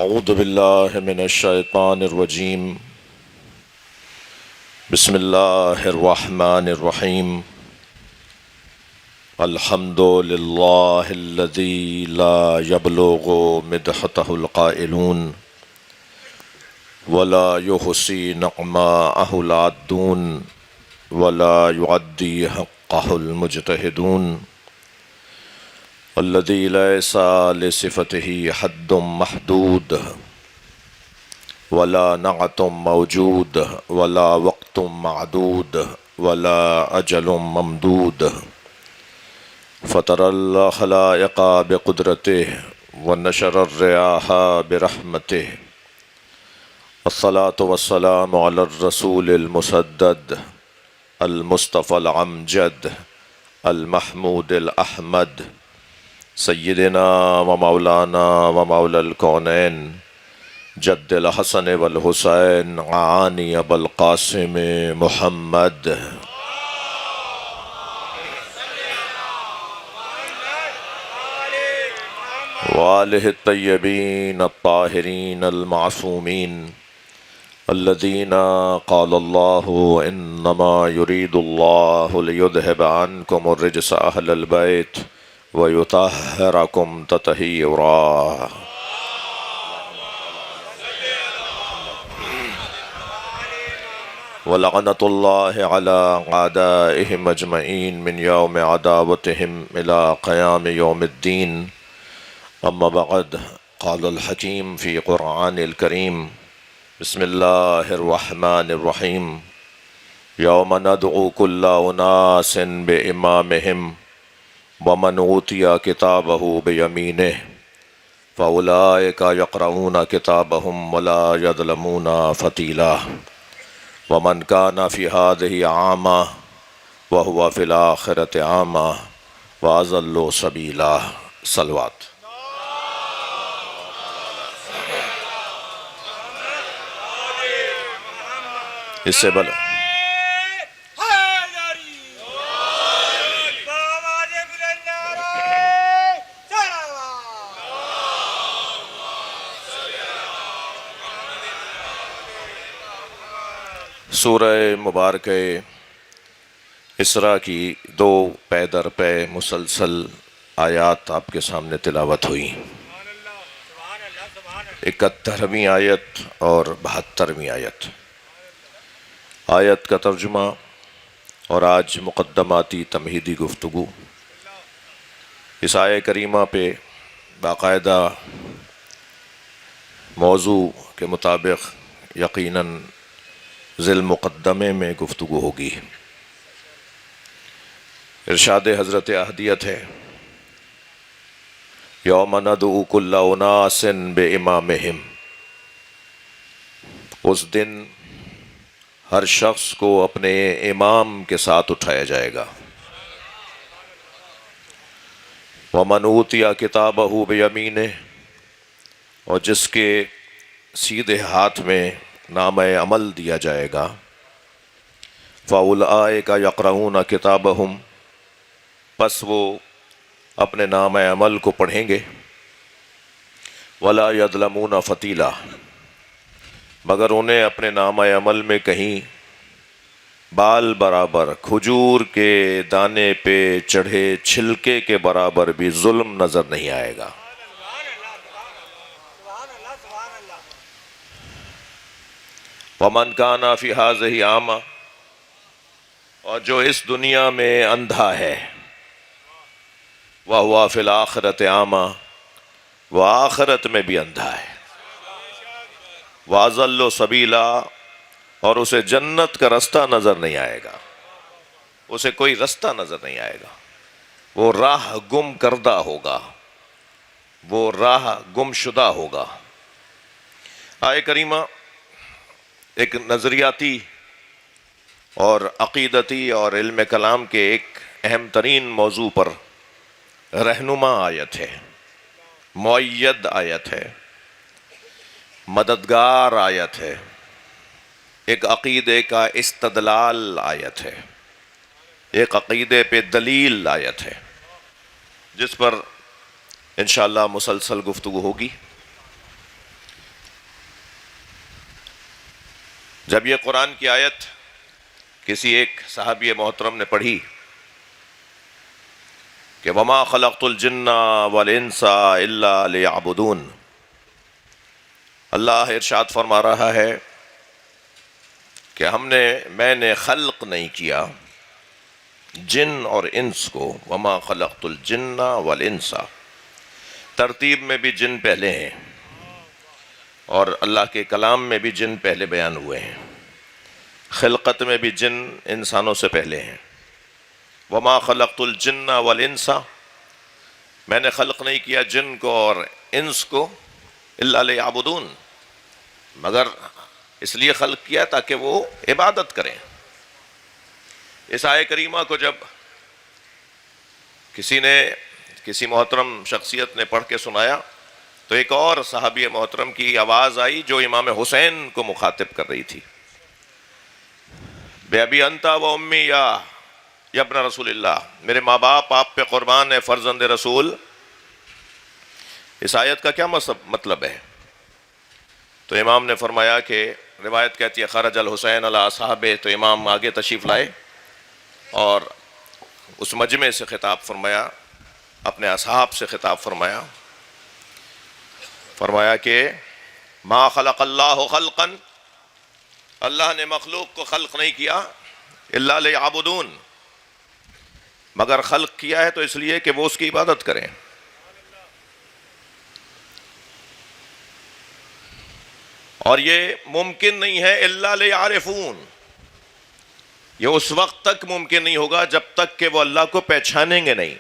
اعوذ باللہ من الشیطان الرجیم بسم اللہ الرحمن الرحیم الحمد للہ الذی لا یبلغ مدحتہ القائلون ولا یحصی نعماءہ العادون ولا یعدی حقہ المجتہدون الذي ليس لصفته حد محدود ولا نعت موجود ولا وقت معدود ولا أجل ممدود فطر الخلائق بقدرته ونشر الرياح برحمته الصلاة والسلام على الرسول المسدد المصطفى العمجد المحمود الأحمد سیدنا و مولانا و مولا الکونین جد الحسن والحسین عانی ابو القاسم محمد وآلہ الطیبین الطاہرین المعصومین الذین قال اللہ انما یرید اللہ لیذہب عنکم الرجس اہل البیت وَيُطَهِّرَكُمْ تَطْهِيرًا وَلَعْنَةُ اللَّهِ عَلَىٰ أَعْدَائِهِمْ أَجْمَعِينَ مِنْ يَوْمِ عَدَاوَتِهِمْ إِلَىٰ قِيَامِ يَوْمِ الدِّينِ أَمَّا بَعْدُ قَالَ الْحَكِيمُ فِي قُرْآنِ الْكَرِيمِ بسم اللَّهِ الرَّحْمَنِ الرَّحِيمِ يَوْمَ نَدْعُو كُلَّ أُنَاسٍ بِإِمَامِهِمْ وَمَنْ أُوتِيَ كِتَابَهُ بِيَمِينِهِ فَأُولَئِكَ يَقْرَؤُونَ كِتَابَهُمْ وَلَا يَظْلَمُونَ فَتِيلًا وَمَنْ كَانَ فِي هَٰذِهِ أَعْمَىٰ وَهُوَ فِي الْآخِرَةِ أَعْمَىٰ وَأَضَلُّ سَبِيلًا صلوات اس سے بلا سورہ مبارکہ اسراء کی دو پے در پے مسلسل آیات آپ کے سامنے تلاوت ہوئی 71ویں آیت اور 72ویں آیت آیت کا ترجمہ اور آج مقدماتی تمہیدی گفتگو اس آیہ کریمہ پہ باقاعدہ موضوع کے مطابق یقیناً ذیل مقدمے میں گفتگو ہوگی ارشاد حضرت احدیت ہے یوم ندعو کل اناس بامامہم اس دن ہر شخص کو اپنے امام کے ساتھ اٹھایا جائے گا ومن اوتی کتابہ بیمینہ اور جس کے سیدھے ہاتھ میں نامہ عمل دیا جائے گا فَأُولَئِكَ يَقْرَؤُونَ كِتَابَهُمْ پس وہ اپنے نامہ عمل کو پڑھیں گے وَلَا يَظْلَمُونَ فَتِيلًا مگر انہیں اپنے نامہ عمل میں کہیں بال برابر کھجور کے دانے پہ چڑھے چھلکے کے برابر بھی ظلم نظر نہیں آئے گا وَمَنْ كَانَ فِي هَٰذِهِ أَعْمَىٰ اور جو اس دنیا میں اندھا ہے وَهُوَ فِي الْآخِرَةِ أَعْمَىٰ وہ آخرت میں بھی اندھا ہے وَأَضَلُّ سَبِيلًا اور اسے جنت کا رستہ نظر نہیں آئے گا اسے کوئی رستہ نظر نہیں آئے گا وہ راہ گم کردہ ہوگا وہ راہ گم شدہ ہوگا آیہ کریمہ ایک نظریاتی اور عقیدتی اور علم کلام کے ایک اہم ترین موضوع پر رہنما آیت ہے مؤید آیت ہے مددگار آیت ہے ایک عقیدے کا استدلال آیت ہے ایک عقیدے پہ دلیل آیت ہے جس پر انشاءاللہ مسلسل گفتگو ہوگی. جب یہ قرآن کی آیت کسی ایک صحابی محترم نے پڑھی کہ وما خلقت الجن والانس الا لیعبدون، اللہ ارشاد فرما رہا ہے کہ میں نے خلق نہیں کیا جن اور انس کو، وما خلقت الجن والانس، ترتیب میں بھی جن پہلے ہیں اور اللہ کے کلام میں بھی جن پہلے بیان ہوئے ہیں، خلقت میں بھی جن انسانوں سے پہلے ہیں۔ وما خلقت الجن والانس، میں نے خلق نہیں کیا جن کو اور انس کو الا لیعبدون، مگر اس لیے خلق کیا تاکہ وہ عبادت کریں۔ اس آیہ کریمہ کو جب کسی محترم شخصیت نے پڑھ کے سنایا تو ایک اور صحابی محترم کی آواز آئی جو امام حسین کو مخاطب کر رہی تھی، بے ابی انت و امی یا ابن رسول اللہ، میرے ماں باپ آپ پہ قربان ہے فرزند رسول۔ اس آیت کا کیا مطلب ہے؟ تو امام نے فرمایا کہ روایت کہتی ہے خرج الحسین علی اصحابہ، تو امام آگے تشریف لائے اور اس مجمع سے خطاب فرمایا، اپنے اصحاب سے خطاب فرمایا کہ ما خلق اللہ خلقا، اللہ نے مخلوق کو خلق نہیں کیا الا لیعبدون، مگر خلق کیا ہے تو اس لیے کہ وہ اس کی عبادت کریں۔ اور یہ ممکن نہیں ہے الا لیعرفون، یہ اس وقت تک ممکن نہیں ہوگا جب تک کہ وہ اللہ کو پہچانیں گے نہیں۔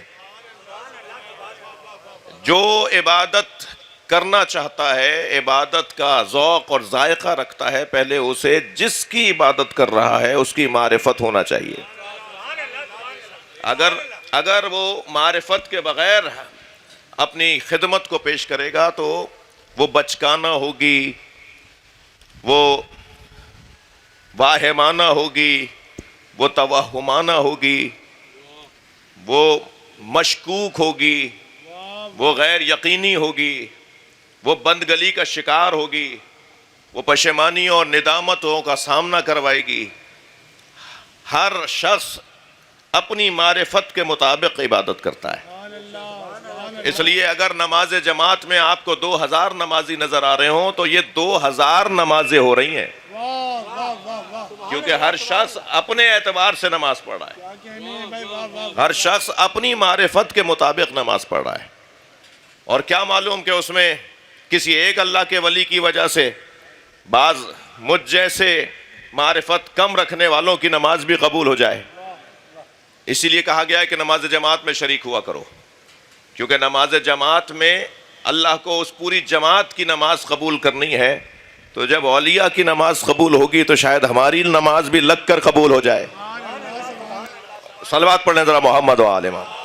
جو عبادت کرنا چاہتا ہے، عبادت کا ذوق اور ذائقہ رکھتا ہے، پہلے اسے جس کی عبادت کر رہا ہے اس کی معرفت ہونا چاہیے۔ اگر وہ معرفت کے بغیر اپنی خدمت کو پیش کرے گا تو وہ بچکانہ ہوگی، وہ واہمانہ ہوگی، وہ توہمانہ ہوگی، وہ مشکوک ہوگی، وہ غیر یقینی ہوگی، وہ بندگلی کا شکار ہوگی، وہ پشیمانیوں اور ندامتوں کا سامنا کروائے گی۔ ہر شخص اپنی معرفت کے مطابق عبادت کرتا ہے۔ اس لیے اگر نماز جماعت میں آپ کو 2000 نمازی نظر آ رہے ہوں تو یہ 2000 نمازیں ہو رہی ہیں، کیونکہ ہر شخص اپنے اعتبار سے نماز پڑھ رہا ہے، ہر شخص اپنی معرفت کے مطابق نماز پڑھ رہا ہے۔ اور کیا معلوم کہ اس میں کسی ایک اللہ کے ولی کی وجہ سے بعض مجھ جیسے معرفت کم رکھنے والوں کی نماز بھی قبول ہو جائے۔ اسی لیے کہا گیا ہے کہ نماز جماعت میں شریک ہوا کرو، کیونکہ نماز جماعت میں اللہ کو اس پوری جماعت کی نماز قبول کرنی ہے، تو جب اولیاء کی نماز قبول ہوگی تو شاید ہماری نماز بھی لگ کر قبول ہو جائے۔ صلوات پڑھیں ذرا محمد و آل محمد۔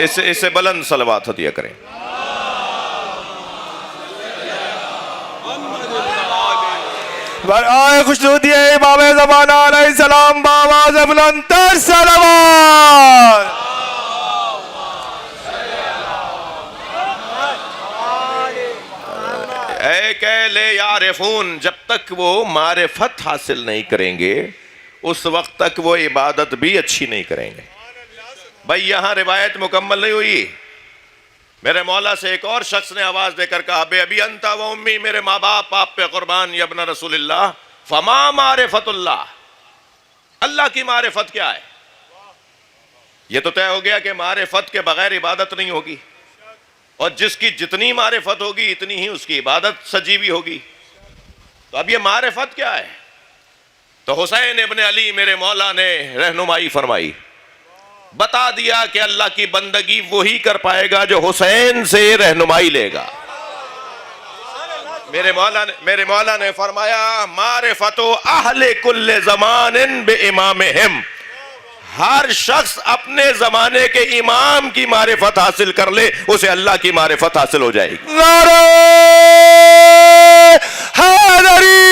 اس سے بلند صلوات ہدیہ کریں۔ آئے خوشنودی امام زمانہ علیہ السلام بآواز بلند تر صلوات۔ اے کہ لے یعرفون، جب تک وہ معرفت حاصل نہیں کریں گے اس وقت تک وہ عبادت بھی اچھی نہیں کریں گے۔ بھائی یہاں روایت مکمل نہیں ہوئی، میرے مولا سے ایک اور شخص نے آواز دے کر کہا بے ابی انت و امی، میرے ماں باپ آپ پہ قربان یا ابن رسول اللہ، فما معرفت اللہ، اللہ کی معرفت کیا ہے؟ یہ تو طے ہو گیا کہ معرفت کے بغیر عبادت نہیں ہوگی، اور جس کی جتنی معرفت ہوگی اتنی ہی اس کی عبادت سجی بھی ہوگی۔ تو اب یہ معرفت کیا ہے؟ تو حسین ابن علی میرے مولا نے رہنمائی فرمائی، بتا دیا کہ اللہ کی بندگی وہی کر پائے گا جو حسین سے رہنمائی لے گا۔ میرے مولا نے فرمایا معرفت اہل کل زمان بے امامہم، ہر شخص اپنے زمانے کے امام کی معرفت حاصل کر لے اسے اللہ کی معرفت حاصل ہو جائے گی۔ نعرہ حیدری،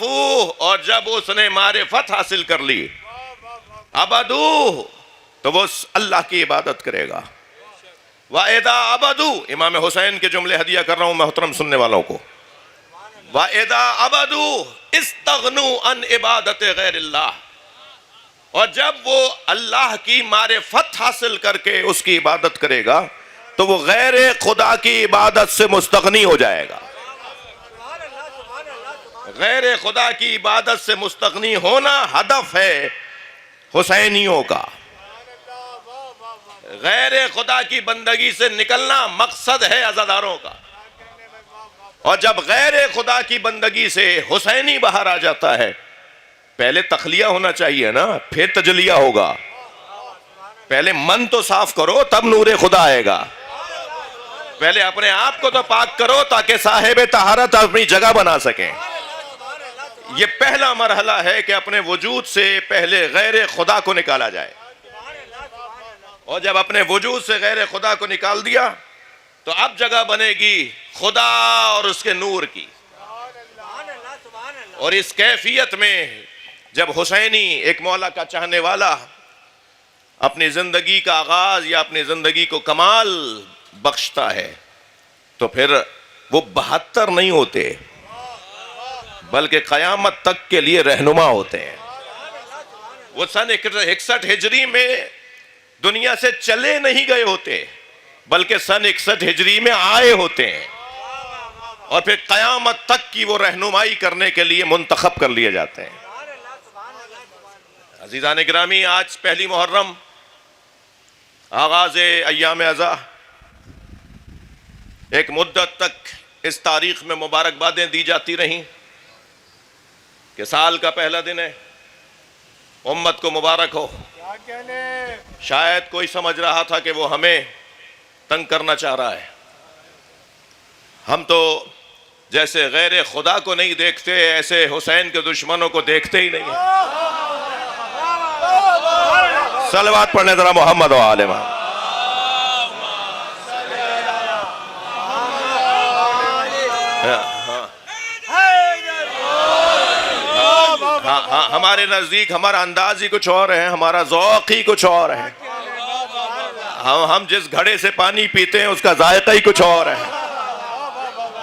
عَرَفُوهُ، اور جب اس نے معرفت حاصل کر لی، عَبَدُوهُ، تو وہ اللہ کی عبادت کرے گا۔ وَإِذَا عَبَدُوا، امام حسین کے جملے ہدیہ کر رہا ہوں محترم سننے والوں کو، وَإِذَا عَبَدُوا اسْتَغْنُوا عَنْ عِبَادَتِ غَيْرِ اللَّهِ، اور جب وہ اللہ کی معرفت حاصل کر کے اس کی عبادت کرے گا تو وہ غیر خدا کی عبادت سے مستغنی ہو جائے گا۔ غیر خدا کی عبادت سے مستغنی ہونا ہدف ہے حسینیوں کا، غیر خدا کی بندگی سے نکلنا مقصد ہے عزاداروں کا۔ اور جب غیر خدا کی بندگی سے حسینی باہر آ جاتا ہے، پہلے تخلیہ ہونا چاہیے نا، پھر تجلیہ ہوگا۔ پہلے من تو صاف کرو تب نور خدا آئے گا۔ پہلے اپنے آپ کو تو پاک کرو تاکہ صاحب طہارت اپنی جگہ بنا سکیں۔ یہ پہلا مرحلہ ہے کہ اپنے وجود سے پہلے غیر خدا کو نکالا جائے، اور جب اپنے وجود سے غیر خدا کو نکال دیا تو اب جگہ بنے گی خدا اور اس کے نور کی۔ اور اس کیفیت میں جب حسینی ایک مولا کا چاہنے والا اپنی زندگی کا آغاز یا اپنی زندگی کو کمال بخشتا ہے تو پھر وہ 72 نہیں ہوتے بلکہ قیامت تک کے لیے رہنما ہوتے ہیں۔ وہ سن 61 ہجری میں دنیا سے چلے نہیں گئے ہوتے بلکہ سن 61 ہجری میں آئے ہوتے ہیں، اور پھر قیامت تک کی وہ رہنمائی کرنے کے لیے منتخب کر لیے جاتے ہیں۔ عزیزان گرامی، آج پہلی محرم، آغاز ایام عزا، ایک مدت تک اس تاریخ میں مبارکبادیں دی جاتی رہیں کہ سال کا پہلا دن ہے، امت کو مبارک ہو۔ شاید کوئی سمجھ رہا تھا کہ وہ ہمیں تنگ کرنا چاہ رہا ہے۔ ہم تو جیسے غیر خدا کو نہیں دیکھتے ایسے حسین کے دشمنوں کو دیکھتے ہی نہیں ہیں۔ صلوات پڑھنے ذرا محمد و آل محمد۔ ہمارے نزدیک ہمارا انداز ہی کچھ اور ہے، ہمارا ذوق ہی کچھ اور ہے، ہم جس گھڑے سے پانی پیتے ہیں اس کا ذائقہ ہی کچھ اور ہے،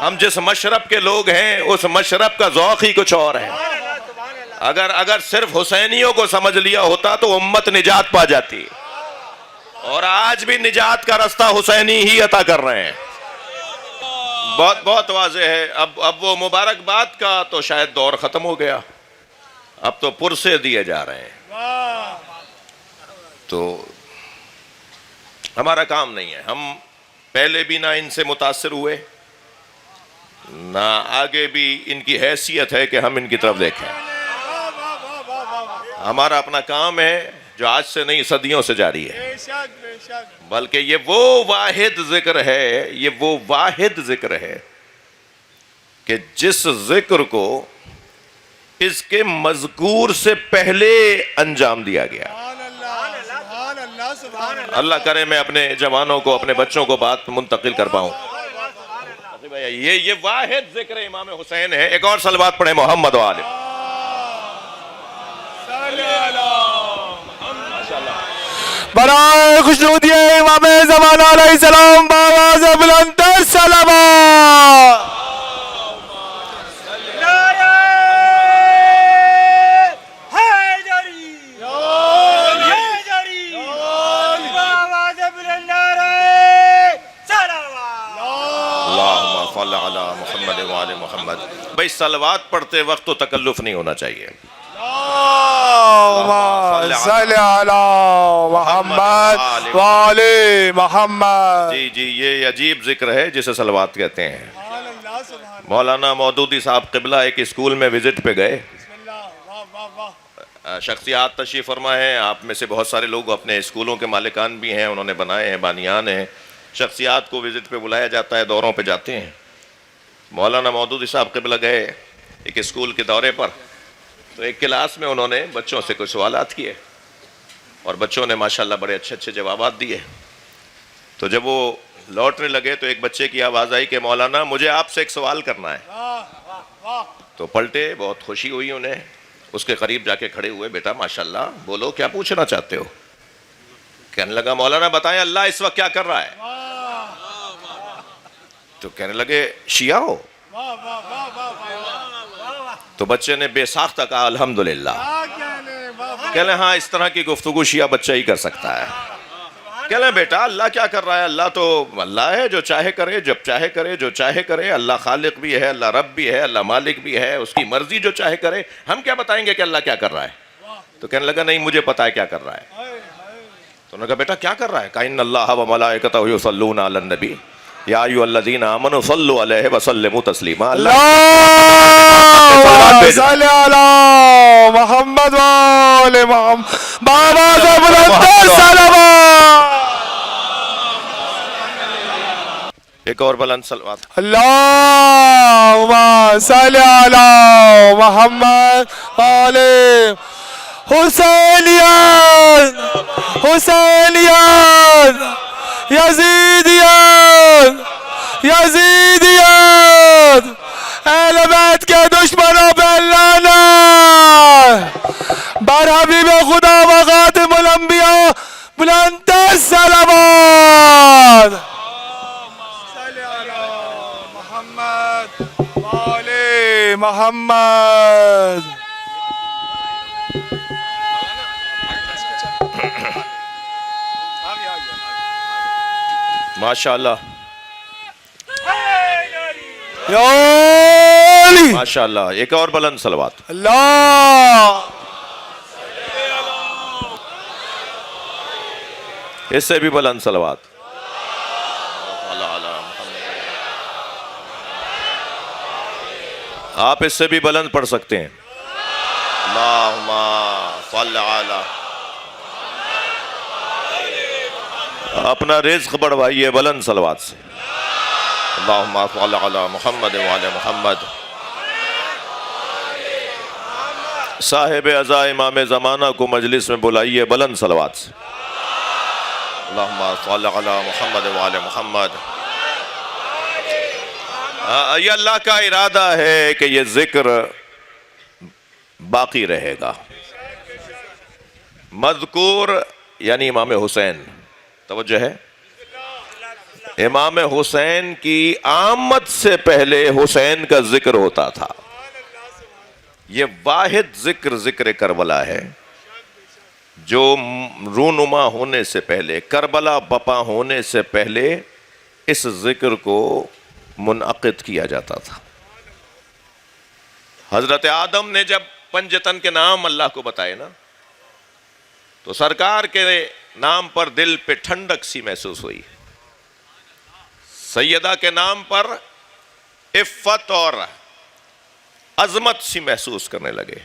ہم جس مشرب کے لوگ ہیں اس مشرب کا ذوق ہی کچھ اور ہے۔ اگر صرف حسینیوں کو سمجھ لیا ہوتا تو امت نجات پا جاتی، اور آج بھی نجات کا رستہ حسینی ہی عطا کر رہے ہیں۔ بہت واضح ہے۔ اب وہ مبارکباد کا تو شاید دور ختم ہو گیا، اب تو پرسے دیے جا رہے ہیں، تو ہمارا کام نہیں ہے۔ ہم پہلے بھی نہ ان سے متاثر ہوئے، نہ آگے بھی ان کی حیثیت ہے کہ ہم ان کی طرف دیکھیں۔ ہمارا اپنا کام ہے جو آج سے نہیں صدیوں سے جاری ہے، بلکہ یہ وہ واحد ذکر ہے، یہ وہ واحد ذکر ہے کہ جس ذکر کو اس کے مذکور سے پہلے انجام دیا گیا۔ اللہ کرے میں اپنے جوانوں کو، اپنے بچوں کو بات منتقل کر پاؤں۔ یہ واحد ذکر امام حسین ہے۔ ایک اور صلوات پڑھیں محمد و آل۔ برائے خوشنودی امام زمان علیہ السلام باواز بلند تر صلوات۔ بھئی صلوات پڑھتے وقت تو تکلف نہیں ہونا چاہیے۔ اللہم صلی علی محمد وآل محمد۔ جی یہ عجیب ذکر ہے جسے صلوات کہتے ہیں۔ مولانا مودودی صاحب قبلہ ایک اسکول میں وزٹ پہ گئے، شخصیات تشریف فرما ہیں، آپ میں سے بہت سارے لوگ اپنے اسکولوں کے مالکان بھی ہیں، انہوں نے بنائے ہیں، بانیان ہیں۔ شخصیات کو وزٹ پہ بلایا جاتا ہے، دوروں پہ جاتے ہیں۔ مولانا مودودی صاحب قبلہ گئے ایک اسکول کے دورے پر، تو ایک کلاس میں انہوں نے بچوں سے کچھ سوالات کیے اور بچوں نے ماشاءاللہ بڑے اچھے اچھے جوابات دیے۔ تو جب وہ لوٹنے لگے تو ایک بچے کی آواز آئی کہ مولانا مجھے آپ سے ایک سوال کرنا ہے۔ تو پلٹے, بہت خوشی ہوئی انہیں, اس کے قریب جا کے کھڑے ہوئے, بیٹا ماشاءاللہ بولو کیا پوچھنا چاہتے ہو؟ کہنے لگا مولانا بتائیں اللہ اس وقت کیا کر رہا ہے؟ تو کہنے لگے شیعہ ہو؟ تو بچے نے بے ساختہ کہا الحمدللہ. کہہ لیں ہاں اس طرح کی گفتگو شیعہ بچہ ہی کر سکتا ہے. کہہ لیں بیٹا اللہ کیا کر رہا ہے؟ اللہ تو اللہ ہے, جو چاہے کرے, جب چاہے کرے, جو چاہے کرے. اللہ خالق بھی ہے, اللہ رب بھی ہے, اللہ مالک بھی ہے, اس کی مرضی جو چاہے کرے. ہم کیا بتائیں گے کہ اللہ کیا کر رہا ہے؟ تو کہنے لگا نہیں مجھے پتا ہے کیا کر رہا ہے. تو انہوں نے کہا بیٹا کیا کر رہا ہے؟ کہا ان اللہ و ملائکتہ یصلون علی النبی یا ایھا الذین آمنوا صلوا علیہ وسلموا تسلیما. اللہم صل علی محمد و آل محمد. بابا سے بلندر صلوات. ایک اور بلند صلوات. اللہم صل علی محمد و آل حسینیت حسینیت یزیدیت یزیدیت. اہل بیت کے دشمنوں پہ لعنت. بر حبیب خدا و خاتم الانبیاء بلندتر صلوات. صلی علی محمد و آل محمد. ماشاءاللہ یا علی. ماشاءاللہ. ایک اور بلند صلوات. اللہ اس سے بھی بلند صلوات. آپ اس سے بھی بلند پڑھ سکتے ہیں. اللہم صل علی. اپنا رزق بڑھوائیے بلند صلوات سے. اللہم صل علی محمد وعلی محمد. صاحب عزا امام زمانہ کو مجلس میں بلائیے بلند صلوات سے. اللہم صل علی محمد وعلی محمد. یہ اللہ کا ارادہ ہے کہ یہ ذکر باقی رہے گا. مذکور یعنی امام حسین. توجہ ہے, امام حسین کی آمد سے پہلے حسین کا ذکر ہوتا تھا. یہ واحد ذکر کربلا ہے جو رونما ہونے سے پہلے, کربلا بپا ہونے سے پہلے اس ذکر کو منعقد کیا جاتا تھا. حضرت آدم نے جب پنجتن کے نام اللہ کو بتائے نا, تو سرکار کے نام پر دل پہ ٹھنڈک سی محسوس ہوئی. سیدہ کے نام پر عفت اور عظمت سی محسوس کرنے لگے.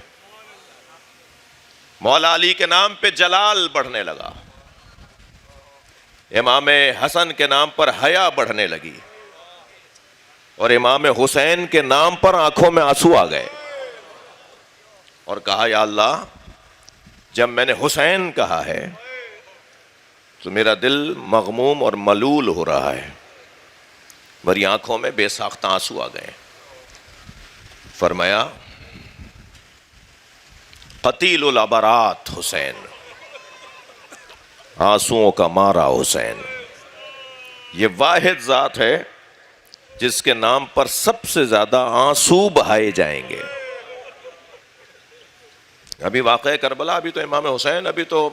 مولا علی کے نام پہ جلال بڑھنے لگا. امام حسن کے نام پر حیا بڑھنے لگی. اور امام حسین کے نام پر آنکھوں میں آنسو آ گئے. اور کہا یا اللہ جب میں نے حسین کہا ہے تو میرا دل مغموم اور ملول ہو رہا ہے. میری آنکھوں میں بے ساختہ آنسو آ گئے. فرمایا قتیل العبرات حسین, آنسوؤں کا مارا حسین. یہ واحد ذات ہے جس کے نام پر سب سے زیادہ آنسو بہائے جائیں گے. ابھی واقعہ کربلا, ابھی تو امام حسین, ابھی تو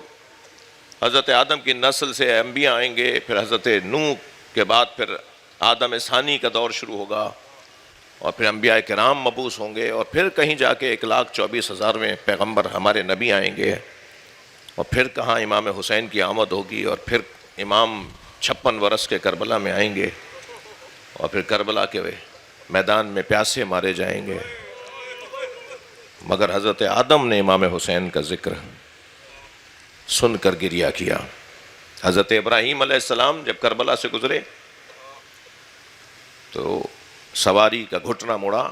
حضرت آدم کی نسل سے انبیاء آئیں گے, پھر حضرت نوح کے بعد پھر آدم ثانی کا دور شروع ہوگا, اور پھر انبیاء کرام مبعوث ہوں گے, اور پھر کہیں جا کے 1,24,000 پیغمبر ہمارے نبی آئیں گے, اور پھر کہاں امام حسین کی آمد ہوگی, اور پھر امام 56 برس کے کربلا میں آئیں گے, اور پھر کربلا کے میدان میں پیاسے مارے جائیں گے. مگر حضرت آدم نے امام حسین کا ذکر سن کر گریہ کیا. حضرت ابراہیم علیہ السلام جب کربلا سے گزرے تو سواری کا گھٹنا مڑا,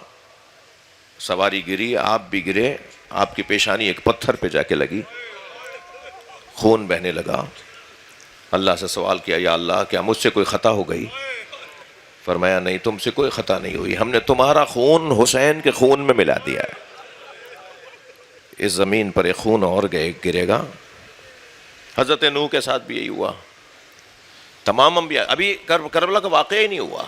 سواری گری, آپ بھی گرے, آپ کی پیشانی ایک پتھر پہ جا کے لگی, خون بہنے لگا. اللہ سے سوال کیا یا اللہ کیا مجھ سے کوئی خطا ہو گئی؟ فرمایا نہیں، تم سے کوئی خطا نہیں ہوئی، ہم نے تمہارا خون حسین کے خون میں ملا دیا ہے، اس زمین پر ایک خون اور گرے گا۔ حضرت نوح کے ساتھ بھی یہی ہوا، تمام انبیاء، ابھی کربلا کا واقعہ ہی نہیں ہوا۔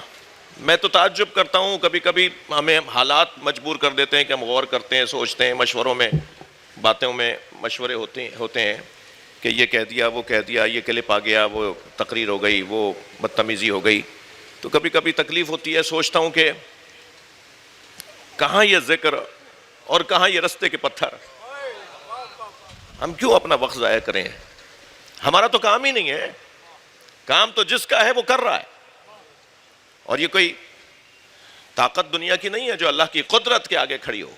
میں تو تعجب کرتا ہوں، کبھی کبھی ہمیں حالات مجبور کر دیتے ہیں کہ ہم غور کرتے ہیں، سوچتے ہیں، مشوروں میں، باتوں میں مشورے ہوتے ہیں کہ یہ کہہ دیا، وہ کہہ دیا، یہ کلپ آ گیا، وہ تقریر ہو گئی، وہ بدتمیزی ہو گئی، تو کبھی کبھی تکلیف ہوتی ہے۔ سوچتا ہوں کہ کہاں یہ ذکر اور کہاں یہ رستے کے پتھر، ہم کیوں اپنا وقت ضائع کریں؟ ہمارا تو کام ہی نہیں ہے، کام تو جس کا ہے وہ کر رہا ہے، اور یہ کوئی طاقت دنیا کی نہیں ہے جو اللہ کی قدرت کے آگے کھڑی ہو۔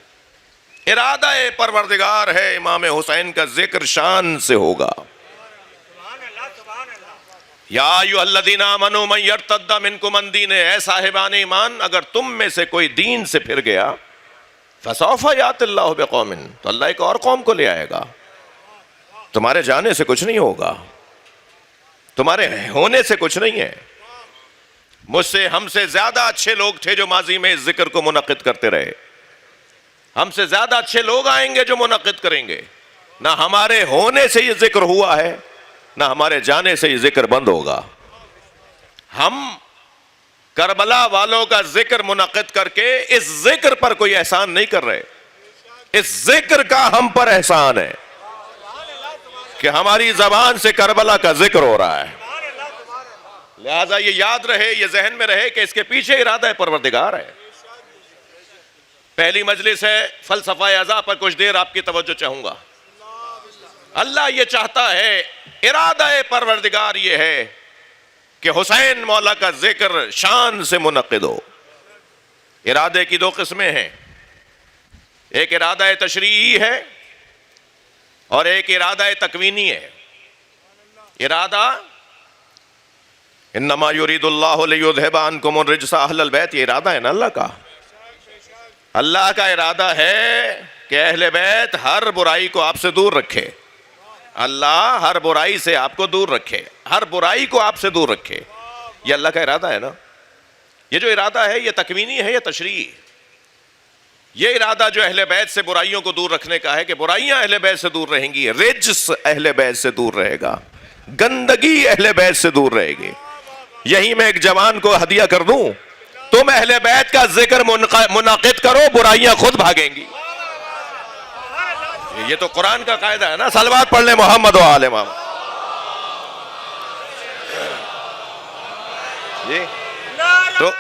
ارادہ پروردگار ہے، امام حسین کا ذکر شان سے ہوگا۔ یا ایھا الذین آمنوا من یرتد منکم عن دینہ، اے صاحبان ایمان، اگر تم میں سے کوئی دین سے پھر گیا، فسوف یأتی اللہ بقوم، تو اللہ ایک اور قوم کو لے آئے گا۔ تمہارے جانے سے کچھ نہیں ہوگا، تمہارے ہونے سے کچھ نہیں ہے۔ مجھ سے، ہم سے زیادہ اچھے لوگ تھے جو ماضی میں اس ذکر کو منعقد کرتے رہے، ہم سے زیادہ اچھے لوگ آئیں گے جو منعقد کریں گے۔ نہ ہمارے ہونے سے یہ ذکر ہوا ہے، نہ ہمارے جانے سے یہ ذکر بند ہوگا۔ ہم کربلا والوں کا ذکر منعقد کر کے اس ذکر پر کوئی احسان نہیں کر رہے، اس ذکر کا ہم پر احسان ہے کہ ہماری زبان سے کربلا کا ذکر ہو رہا ہے۔ لہذا یہ یاد رہے، یہ ذہن میں رہے کہ اس کے پیچھے ارادہ پروردگار ہے۔ پہلی مجلس ہے، فلسفہ اعضاء پر کچھ دیر آپ کی توجہ چاہوں گا۔ اللہ یہ چاہتا ہے، ارادہ پروردگار یہ ہے کہ حسین مولا کا ذکر شان سے منعقد ہو۔ ارادے کی دو قسمیں ہیں، ایک ارادہ تشریعی ہے اور ایک ارادہ تکوینی ہے۔ ارادہ انما یرید اللہ لیذھب عنکم الرجس اہل البیت، یہ ارادہ ہے نا اللہ کا۔ اللہ کا ارادہ ہے کہ اہل بیت ہر برائی کو آپ سے دور رکھے، اللہ ہر برائی سے آپ کو دور رکھے، ہر برائی کو آپ سے دور رکھے، یہ اللہ کا ارادہ ہے نا۔ یہ جو ارادہ ہے یہ تکوینی ہے یا تشریعی؟ یہ ارادہ جو اہل بیت سے برائیوں کو دور رکھنے کا ہے کہ برائیاں اہل بیت سے دور رہیں گی، رجس اہل بیت سے دور رہے گا، گندگی اہل بیت سے دور رہے گی۔ یہی میں ایک جوان کو ہدیہ کر دوں، تم اہل بیت کا ذکر منعقد کرو، برائیاں خود بھاگیں گی۔ یہ تو قرآن کا قاعدہ ہے نا، صلوات پڑھ لیں محمد و آل محمد۔ جی تو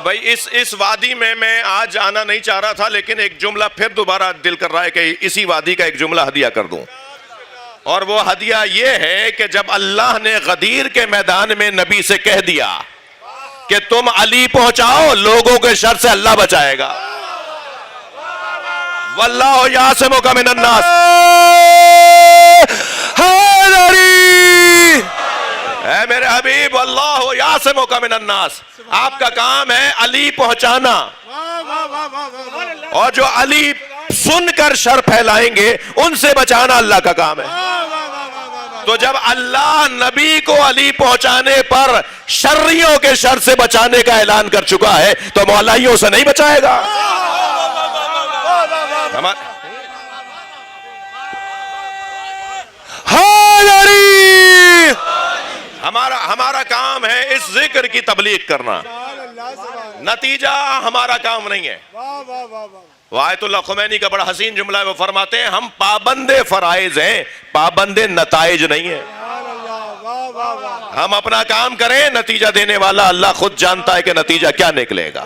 بھائی اس وادی میں آج آنا نہیں چاہ رہا تھا، لیکن ایک جملہ پھر دوبارہ دل کر رہا ہے کہ اسی وادی کا ایک جملہ ہدیہ کر دوں، اور وہ ہدیہ یہ ہے کہ جب اللہ نے غدیر کے میدان میں نبی سے کہہ دیا کہ تم علی پہنچاؤ، لوگوں کے شر سے اللہ بچائے گا۔ واللہ یعصمک من الناس، اے میرے حبیب، واللہ یعصمک من الناس، آپ کا کام ہے علی پہنچانا، اور جو علی سن کر شر پھیلائیں گے ان سے بچانا اللہ کا کام ہے۔ تو جب اللہ نبی کو علی پہنچانے پر شریوں کے شر سے بچانے کا اعلان کر چکا ہے تو مولائیوں سے نہیں بچائے گا۔ ہمارا کام ہے اس ذکر کی تبلیغ کرنا، نتیجہ ہمارا کام نہیں ہے۔ آیت اللہ خمینی کا بڑا حسین جملہ ہے، وہ فرماتے ہیں ہم پابند فرائض ہیں، پابند نتائج نہیں ہیں۔ ہم اپنا کام کریں، نتیجہ دینے والا اللہ خود جانتا ہے کہ نتیجہ کیا نکلے گا۔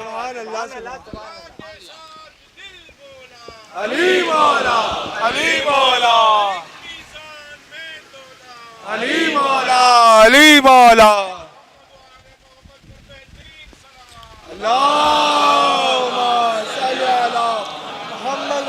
علی مولا، علی مولا، علی مولا، علی مولا، اللہم صلی علی محمد۔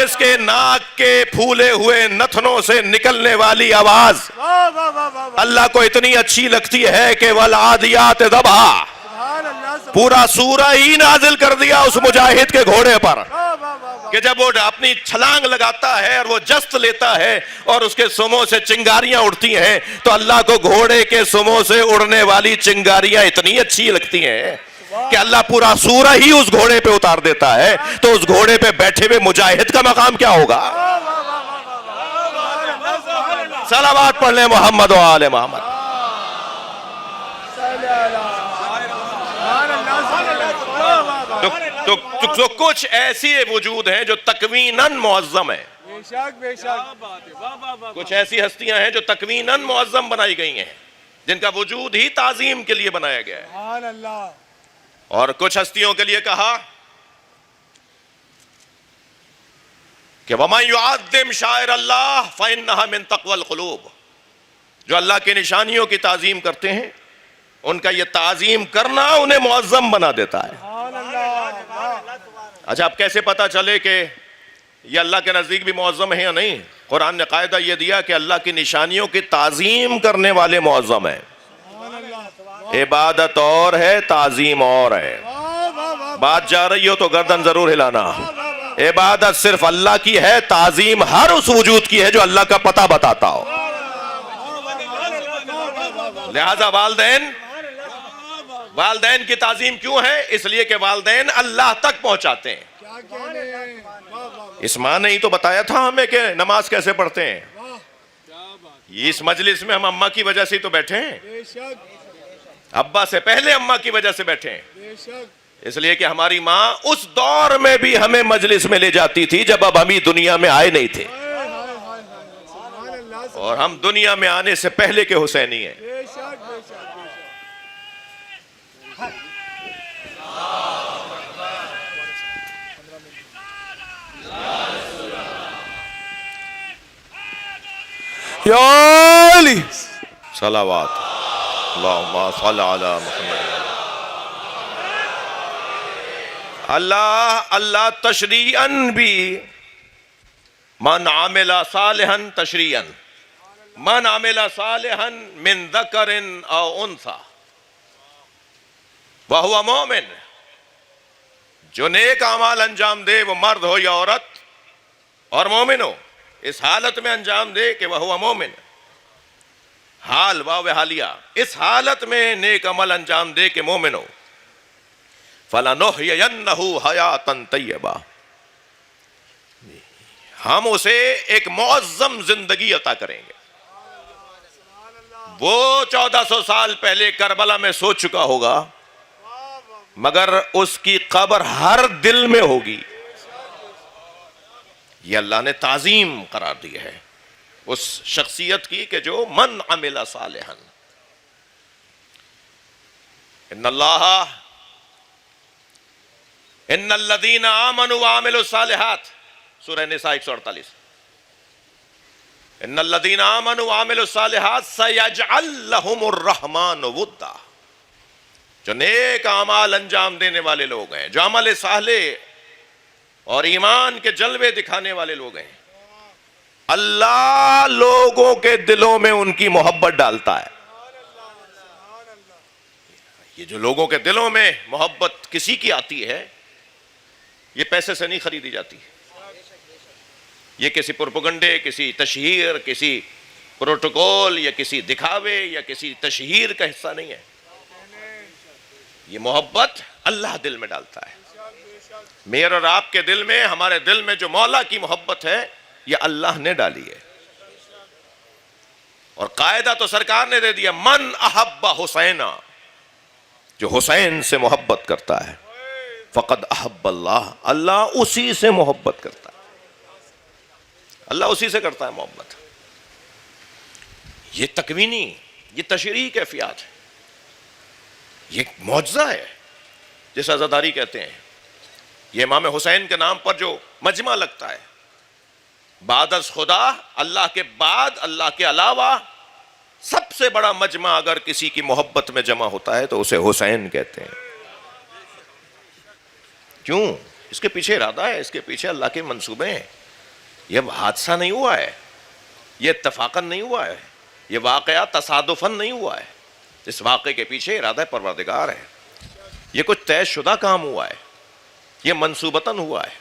جس کے ناک کے پھولے ہوئے نتنوں سے نکلنے والی آواز اللہ کو اتنی اچھی لگتی ہے کہ والعادیات ضبحا، پورا سورہ ہی نازل کر دیا اس مجاہد کے گھوڑے پر کہ جب وہ اپنی چھلانگ لگاتا ہے اور وہ جست لیتا ہے اور اس کے سموں سے چنگاریاں اڑتی ہیں تو اللہ کو گھوڑے کے سموں سے اڑنے والی چنگاریاں اتنی اچھی لگتی ہیں کہ اللہ پورا سورہ ہی اس گھوڑے پہ اتار دیتا ہے. تو اس گھوڑے پہ بیٹھے ہوئے مجاہد کا مقام کیا ہوگا؟ صلوات پڑھ لیں محمد و آل محمد. تو کچھ ایسی وجود ہیں جو تکویناً معظم ہیں، کچھ ایسی ہستیاں ہیں جو تکویناً معظم بنائی گئی ہیں، جن کا وجود ہی تعظیم کے لیے بنایا گیا ہے. اور کچھ ہستیوں کے لیے کہا کہ وَمَن يُعَظِّمْ شَعَائِرَ اللَّهِ فَإِنَّهَا مِن تَقْوَى الْقُلُوبِ، جو اللہ کی نشانیوں کی تعظیم کرتے ہیں ان کا یہ تعظیم کرنا انہیں معظم بنا دیتا ہے. اچھا اب کیسے پتا چلے کہ یہ اللہ کے نزدیک بھی معظم ہیں یا نہیں؟ قرآن نے قاعدہ یہ دیا کہ اللہ کی نشانیوں کی تعظیم کرنے والے معظم ہیں. عبادت اور ہے، تعظیم اور ہے. بات جا رہی ہو تو گردن ضرور ہلانا. عبادت صرف اللہ کی ہے، تعظیم ہر اس وجود کی ہے جو اللہ کا پتہ بتاتا ہو. لہذا والدین کی تعظیم کیوں ہے؟ اس لیے کہ والدین اللہ تک پہنچاتے ہیں. اس ماں نے ہی تو بتایا تھا ہمیں کہ نماز کیسے پڑھتے ہیں. اس مجلس میں ہم اماں کی وجہ سے تو بیٹھے ہیں، ابا سے پہلے اماں کی وجہ سے بیٹھے ہیں. اس لیے کہ ہماری ماں اس دور میں بھی ہمیں مجلس میں لے جاتی تھی جب اب ہم دنیا میں آئے نہیں تھے، اور ہم دنیا میں آنے سے پہلے کے حسینی ہیں. یا علی صلوات اللہم صل علی محمد. اللہ تشریعاً بھی من عمل صالحا تشریعاً، من عمل صالحا من ذکر او انثى وہو مومن، جو نیک اعمال انجام دے وہ مرد ہو یا عورت اور مومن ہو، اس حالت میں انجام دے کہ وہ مومن، حال واو حالیہ، اس حالت میں نیک عمل انجام دے کہ مومن ہو، فَلَنُحْيَيَنَّهُ حَيَاتًا طَيِّبَةً، ہم اسے ایک معظم زندگی عطا کریں گے. وہ 1400 سال پہلے کربلا میں سو چکا ہوگا مگر اس کی قبر ہر دل میں ہوگی. یہ اللہ نے تعظیم قرار دی ہے اس شخصیت کی کہ جو من عمل صالحا. ان الذین آمنوا وعملوا الصالحات، سورہ نساء 148. ان الذین آمنوا وعملوا الصالحات سیجعل لهم الرحمن ودا، جو نیک اعمال انجام دینے والے لوگ ہیں، جو عمل صالح اور ایمان کے جلوے دکھانے والے لوگ ہیں، اللہ لوگوں کے دلوں میں ان کی محبت ڈالتا ہے. یہ جو لوگوں کے دلوں میں محبت کسی کی آتی ہے یہ پیسے سے نہیں خریدی جاتی. یہ کسی پروپیگنڈے، کسی تشہیر، کسی پروٹوکول یا کسی دکھاوے یا کسی تشہیر کا حصہ نہیں ہے. یہ محبت اللہ دل میں ڈالتا ہے. میرے اور آپ کے دل میں، ہمارے دل میں جو مولا کی محبت ہے یہ اللہ نے ڈالی ہے. اور قاعدہ تو سرکار نے دے دیا، من احب حسینا، جو حسین سے محبت کرتا ہے فقد احب اللہ، اللہ اسی سے محبت کرتا ہے، اللہ اسی سے کرتا ہے محبت. یہ تکوینی، یہ تشریعی کیفیات ہے، یہ معجزہ ہے جس عزاداری کہتے ہیں. یہ امام حسین کے نام پر جو مجمع لگتا ہے، بعد از خدا، اللہ کے بعد، اللہ کے علاوہ سب سے بڑا مجمع اگر کسی کی محبت میں جمع ہوتا ہے تو اسے حسین کہتے ہیں. کیوں؟ اس کے پیچھے ارادہ ہے، اس کے پیچھے اللہ کے منصوبے ہیں. یہ حادثہ نہیں ہوا ہے، یہ اتفاقاً نہیں ہوا ہے، یہ واقعہ تصادفاً نہیں ہوا ہے، اس واقعے کے پیچھے ارادہ پروردگار ہے، یہ کچھ طے شدہ کام ہوا ہے، یہ منصوبتاً ہوا ہے۔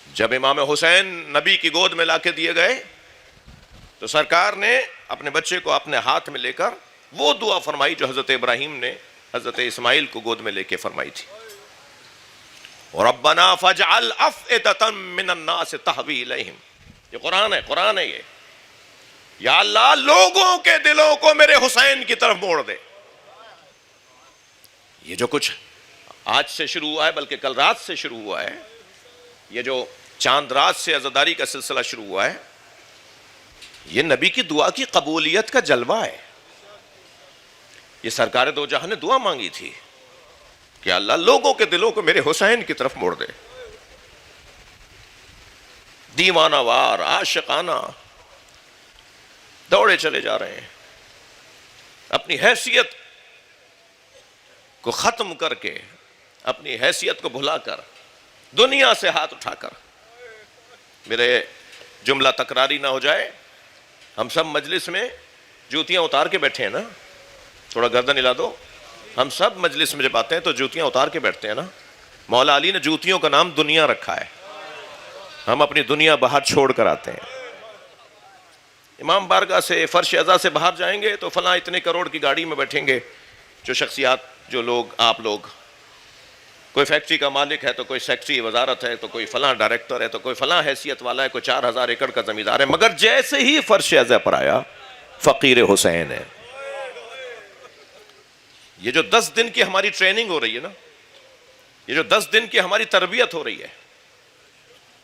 جب امام حسین نبی کی گود میں لا کے دیے گئے تو سرکار نے اپنے بچے کو اپنے ہاتھ میں لے کر وہ دعا فرمائی جو حضرت ابراہیم نے حضرت اسماعیل کو گود میں لے کے فرمائی تھی، ربنا فاجعل افئدة من الناس تهوی الیہم۔ یہ قرآن ہے یہ، یا اللہ لوگوں کے دلوں کو میرے حسین کی طرف موڑ دے۔ یہ جو کچھ آج سے شروع ہوا ہے، بلکہ کل رات سے شروع ہوا ہے، یہ جو چاند رات سے عزاداری کا سلسلہ شروع ہوا ہے، یہ نبی کی دعا کی قبولیت کا جلوہ ہے۔ یہ سرکار دو جہاں نے دعا مانگی تھی کہ اللہ لوگوں کے دلوں کو میرے حسین کی طرف موڑ دے۔ دیوانہ وار عاشقانہ دوڑے چلے جا رہے ہیں، اپنی حیثیت کو ختم کر کے، اپنی حیثیت کو بھلا کر، دنیا سے ہاتھ اٹھا کر۔ میرے جملہ تکراری نہ ہو جائے، ہم سب مجلس میں جوتیاں اتار کے بیٹھے ہیں نا، تھوڑا گردن ہلا دو، ہم سب مجلس میں جب آتے ہیں تو جوتیاں اتار کے بیٹھتے ہیں نا۔ مولا علی نے جوتیوں کا نام دنیا رکھا ہے، ہم اپنی دنیا باہر چھوڑ کر آتے ہیں۔ امام بارگاہ سے فرش عزا سے باہر جائیں گے تو فلاں اتنے کروڑ کی گاڑی میں بیٹھیں گے، جو شخصیات، جو لوگ، آپ لوگ، کوئی فیکٹری کا مالک ہے تو کوئی سیکٹری وزارت ہے تو کوئی فلاں ڈائریکٹر ہے تو کوئی فلاں حیثیت والا ہے، کوئی 4000 ایکڑ کا زمیندار ہے، مگر جیسے ہی فرش عزا پر آیا فقیر حسین ہے۔ یہ جو 10 دن کی ہماری ٹریننگ ہو رہی ہے نا، یہ جو 10 دن کی ہماری تربیت ہو رہی ہے،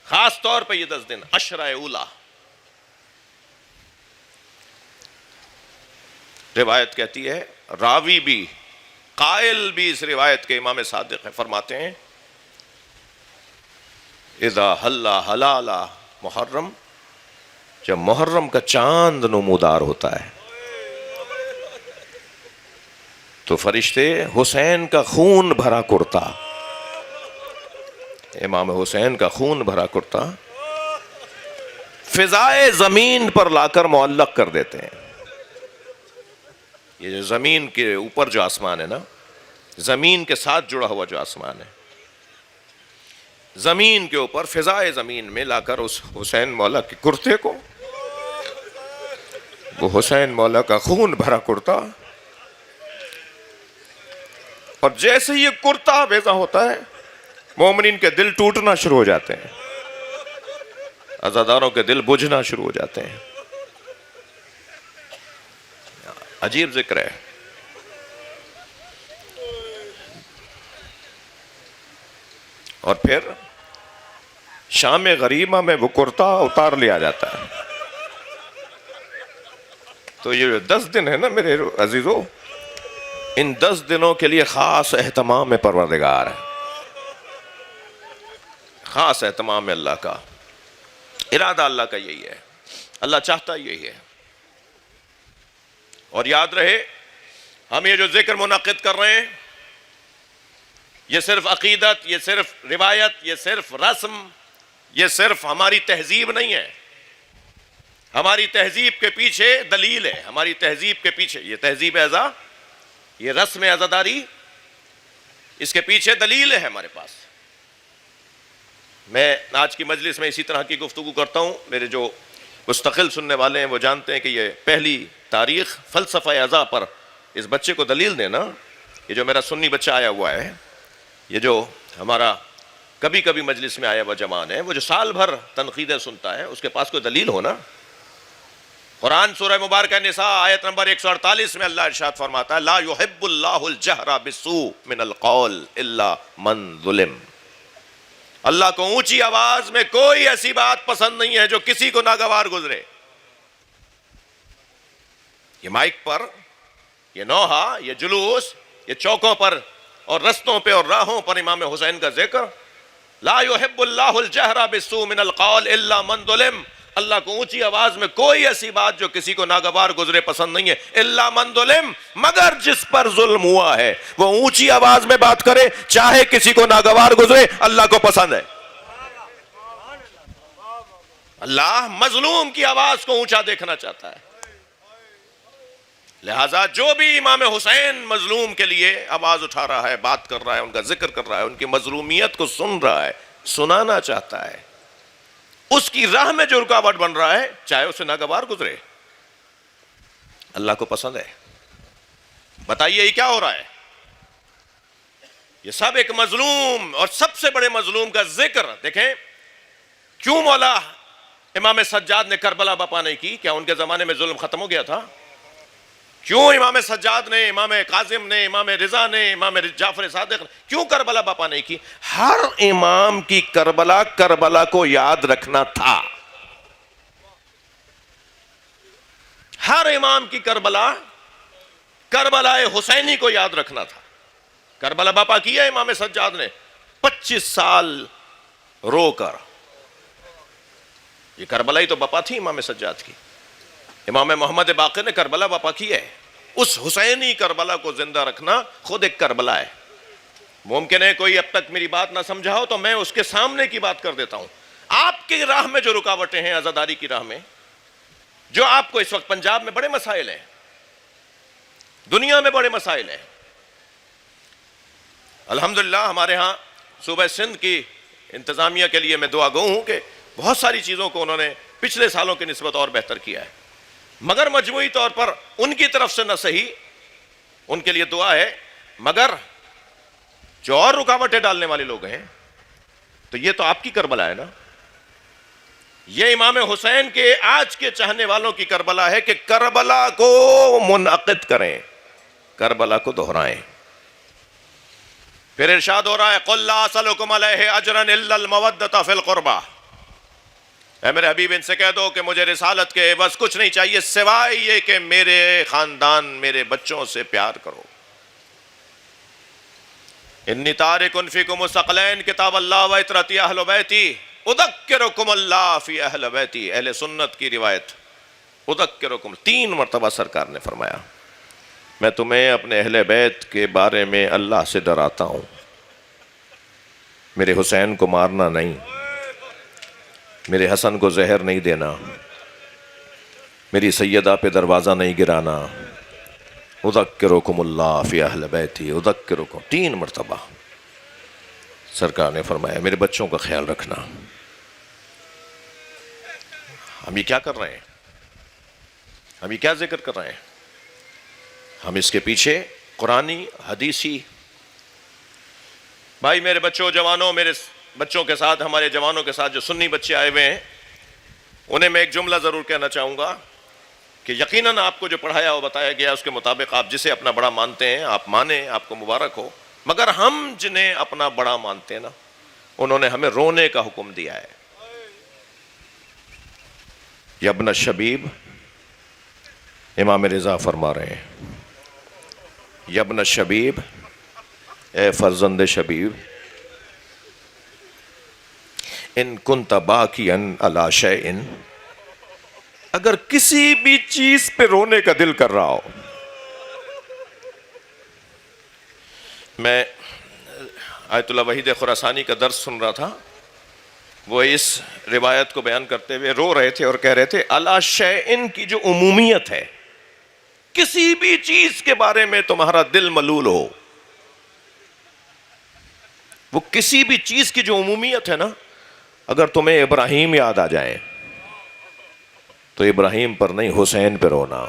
خاص طور پہ یہ 10 دن عشرہ اولا، روایت کہتی ہے، راوی بھی قائل بھی اس روایت کے امام صادق ہیں، فرماتے ہیں اذا حلا حلالا محرم، جب محرم کا چاند نمودار ہوتا ہے تو فرشتے حسین کا خون بھرا کرتا، امام حسین کا خون بھرا کرتا فضائے زمین پر لا کر معلق کر دیتے ہیں۔ یہ جو زمین کے اوپر جو آسمان ہے نا، زمین کے ساتھ جڑا ہوا جو آسمان ہے، زمین کے اوپر فضائے زمین میں لا کر اس حسین مولا کے کرتے کو، وہ حسین مولا کا خون بھرا کرتا، اور جیسے یہ کرتا ویزا ہوتا ہے مومنین کے دل ٹوٹنا شروع ہو جاتے ہیں، عزاداروں کے دل بجھنا شروع ہو جاتے ہیں۔ عجیب ذکر ہے۔ اور پھر شام غریبہ میں وہ کرتا اتار لیا جاتا ہے۔ تو یہ 10 دن ہے نا میرے عزیزو، ان 10 دنوں کے لیے خاص اہتمام پروردگار ہے، خاص اہتمام اللہ کا، ارادہ اللہ کا یہی ہے، اللہ چاہتا یہی ہے۔ اور یاد رہے، ہم یہ جو ذکر منعقد کر رہے ہیں، یہ صرف عقیدت، یہ صرف روایت، یہ صرف رسم، یہ صرف ہماری تہذیب نہیں ہے۔ ہماری تہذیب کے پیچھے دلیل ہے، ہماری تہذیب کے پیچھے، یہ تہذیب عزا، یہ رسم عزاداری، اس کے پیچھے دلیل ہے ہمارے پاس۔ میں آج کی مجلس میں اسی طرح کی گفتگو کرتا ہوں، میرے جو مستقل سننے والے ہیں وہ جانتے ہیں کہ یہ پہلی تاریخ فلسفہ عزا پر اس بچے کو دلیل دینا، یہ جو میرا سنی بچہ آیا ہوا ہے، یہ جو ہمارا کبھی کبھی مجلس میں آیا ہوا جوان ہے، وہ جو سال بھر تنقیدیں سنتا ہے، اس کے پاس کوئی دلیل ہونا۔ قرآن سورہ مبارکہ نساء آیت نمبر 148 میں اللہ ارشاد فرماتا ہے، لا يحب اللہ الجہر بالسوء من القول الا من ظلم۔ اللہ کو اونچی آواز میں کوئی ایسی بات پسند نہیں ہے جو کسی کو ناگوار گزرے۔ یہ مائک پر، یہ نوحہ، یہ جلوس، یہ چوکوں پر اور رستوں پہ اور راہوں پر امام حسین کا ذکر، لا يحب اللہ الجہر بالسوء من القول الا من ظلم، اللہ کو اونچی آواز میں کوئی ایسی بات جو کسی کو ناگوار گزرے پسند نہیں ہے، الا من ظلم، مگر جس پر ظلم ہوا ہے وہ اونچی آواز میں بات کرے، چاہے کسی کو ناگوار گزرے، اللہ کو پسند ہے۔ اللہ مظلوم کی آواز کو اونچا دیکھنا چاہتا ہے. لہذا جو بھی امام حسین مظلوم کے لیے آواز اٹھا رہا ہے، بات کر رہا ہے، ان کا ذکر کر رہا ہے، ان کی مظلومیت کو سن رہا ہے، سنانا چاہتا ہے، اس کی راہ میں جو رکاوٹ بن رہا ہے چاہے اسے ناگوار گزرے، اللہ کو پسند ہے. بتائیے یہ کیا ہو رہا ہے؟ یہ سب ایک مظلوم اور سب سے بڑے مظلوم کا ذکر. دیکھیں کیوں مولا امام سجاد نے کربلا برپا نہیں کی؟ کیا ان کے زمانے میں ظلم ختم ہو گیا تھا؟ کیوں امام سجاد نے، امام کاظم نے، امام رضا نے، امام جعفر صادق نے کیوں کربلا برپا نہیں کی؟ ہر امام کی کربلا کو یاد رکھنا تھا. ہر امام کی کربلا حسینی کو یاد رکھنا تھا. کربلا برپا کیا امام سجاد نے 25 سال رو کر. یہ کربلا ہی تو برپا تھی امام سجاد کی. امام محمد باقر نے کربلا برپا کی ہے. اس حسینی کربلا کو زندہ رکھنا خود ایک کربلا ہے. ممکن ہے کوئی اب تک میری بات نہ سمجھا ہو تو میں اس کے سامنے کی بات کر دیتا ہوں. آپ کی راہ میں جو رکاوٹیں ہیں، عزاداری کی راہ میں، جو آپ کو اس وقت پنجاب میں بڑے مسائل ہیں، دنیا میں بڑے مسائل ہیں. الحمدللہ ہمارے ہاں صوبہ سندھ کی انتظامیہ کے لیے میں دعا گو ہوں کہ بہت ساری چیزوں کو انہوں نے پچھلے سالوں کی نسبت اور بہتر کیا ہے، مگر مجموعی طور پر ان کی طرف سے نہ صحیح، ان کے لیے دعا ہے. مگر جو اور رکاوٹیں ڈالنے والے لوگ ہیں تو یہ تو آپ کی کربلا ہے نا. یہ امام حسین کے آج کے چاہنے والوں کی کربلا ہے کہ کربلا کو منعقد کریں، کربلا کو دہرائیں. پھر ارشاد ہو رہا ہے قُلْ لَا أَسْأَلُكُمْ عَلَيْهِ أَجْرًا إِلَّا الْمَوَدَّةَ فِي الْقُرْبَى. اے میرے حبیب ان سے کہہ دو کہ مجھے رسالت کے بس کچھ نہیں چاہیے سوائے یہ کہ میرے خاندان، میرے بچوں سے پیار کرو. انی تارک فیکم الثقلین کتاب اللہ و عطرتی اہل بیتی اذکرکم اللہ فی اہل بیتی. اہل سنت کی روایت اذکرکم 3 مرتبہ سرکار نے فرمایا میں تمہیں اپنے اہل بیت کے بارے میں اللہ سے ڈراتا ہوں. میرے حسین کو مارنا نہیں، میرے حسن کو زہر نہیں دینا، میری سیدہ پہ دروازہ نہیں گرانا. اذکرکم اللہ فی اہل بیتی اذکرکم 3 مرتبہ سرکار نے فرمایا میرے بچوں کا خیال رکھنا. ہم یہ کیا کر رہے ہیں؟ ہم یہ کیا ذکر کر رہے ہیں؟ ہم اس کے پیچھے قرآنی حدیثی. بھائی میرے بچوں، جوانوں، میرے بچوں کے ساتھ، ہمارے جوانوں کے ساتھ جو سنی بچے آئے ہوئے ہیں، انہیں میں ایک جملہ ضرور کہنا چاہوں گا کہ یقیناً آپ کو جو پڑھایا اور بتایا گیا اس کے مطابق آپ جسے اپنا بڑا مانتے ہیں آپ مانیں، آپ کو مبارک ہو. مگر ہم جنہیں اپنا بڑا مانتے ہیں نا، انہوں نے ہمیں رونے کا حکم دیا ہے. یا ابن الشبیب، امام رضا فرما رہے ہیں یا ابن الشبیب، اے فرزند شبیب، ان کنت باکیا علی شیء، اگر کسی بھی چیز پہ رونے کا دل کر رہا ہو. میں آیت اللہ وحید خراسانی کا درس سن رہا تھا، وہ اس روایت کو بیان کرتے ہوئے رو رہے تھے اور کہہ رہے تھے علی شیء کی جو عمومیت ہے، کسی بھی چیز کے بارے میں تمہارا دل ملول ہو، وہ کسی بھی چیز کی جو عمومیت ہے نا، اگر تمہیں ابراہیم یاد آ جائیں تو ابراہیم پر نہیں حسین پہ رونا.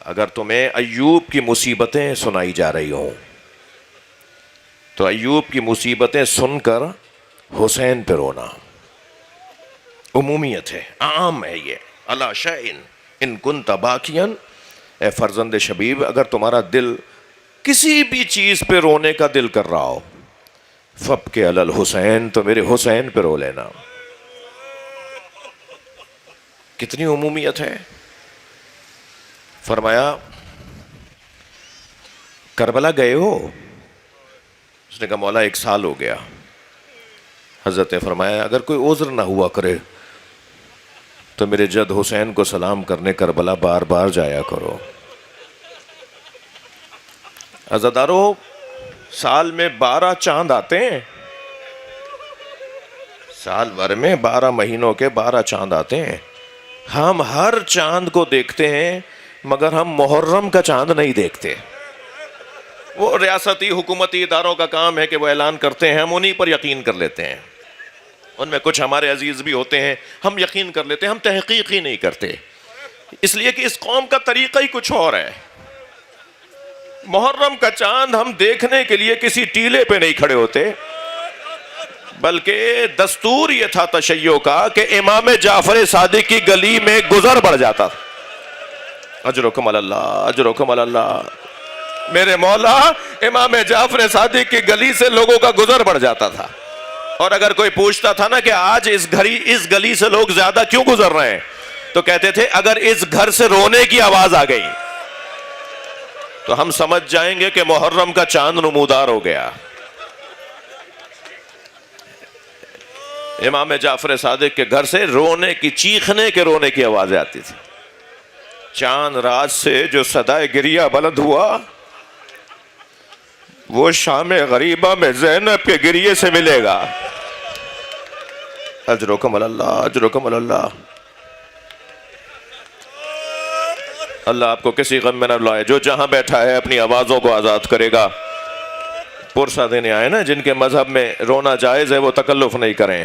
اگر تمہیں ایوب کی مصیبتیں سنائی جا رہی ہوں تو ایوب کی مصیبتیں سن کر حسین پہ رونا. عمومیت ہے، عام ہے یہ. علی شیء ان کنت باکیا، اے فرزند شبیب اگر تمہارا دل کسی بھی چیز پہ رونے کا دل کر رہا ہو، فبکی علی الحسین، تو میرے حسین پہ رو لینا. کتنی عمومیت ہے. فرمایا کربلا گئے ہو؟ اس نے کہا مولا 1 سال ہو گیا. حضرت نے فرمایا اگر کوئی عذر نہ ہوا کرے تو میرے جد حسین کو سلام کرنے کربلا بار بار جایا کرو. عزادارو، سال میں 12 چاند آتے ہیں، سال بھر میں 12 مہینوں کے 12 چاند آتے ہیں. ہم ہر چاند کو دیکھتے ہیں مگر ہم محرم کا چاند نہیں دیکھتے. وہ ریاستی حکومتی اداروں کا کام ہے کہ وہ اعلان کرتے ہیں, ہم انہی پر یقین کر لیتے ہیں. ان میں کچھ ہمارے عزیز بھی ہوتے ہیں, ہم یقین کر لیتے ہیں, ہم تحقیق ہی نہیں کرتے, اس لیے کہ اس قوم کا طریقہ ہی کچھ اور ہے. محرم کا چاند ہم دیکھنے کے لیے کسی ٹیلے پہ نہیں کھڑے ہوتے, بلکہ دستور یہ تھا تشیع کا کہ امام جعفر صادق کی گلی میں گزر بڑھ جاتا. اجرکم اللہ, اجرکم اللہ. میرے مولا, امام جعفر صادق کی گلی سے لوگوں کا گزر بڑھ جاتا تھا. اور اگر کوئی پوچھتا تھا نا کہ آج اس گلی سے لوگ زیادہ کیوں گزر رہے ہیں, تو کہتے تھے اگر اس گھر سے رونے کی آواز آ گئی تو ہم سمجھ جائیں گے کہ محرم کا چاند نمودار ہو گیا. امام جعفر صادق کے گھر سے رونے کی, چیخنے کے رونے کی آوازیں آتی تھی. چاند رات سے جو صدائے گریہ بلند ہوا وہ شام غریبہ میں زینب کے گریے سے ملے گا. اجرکم اللہ, اجرکم اللہ. اللہ آپ کو کسی غم میں نہ لائے. جو جہاں بیٹھا ہے اپنی آوازوں کو آزاد کرے گا. پرسہ دینے آئے نا, جن کے مذہب میں رونا جائز ہے وہ تکلف نہیں کریں.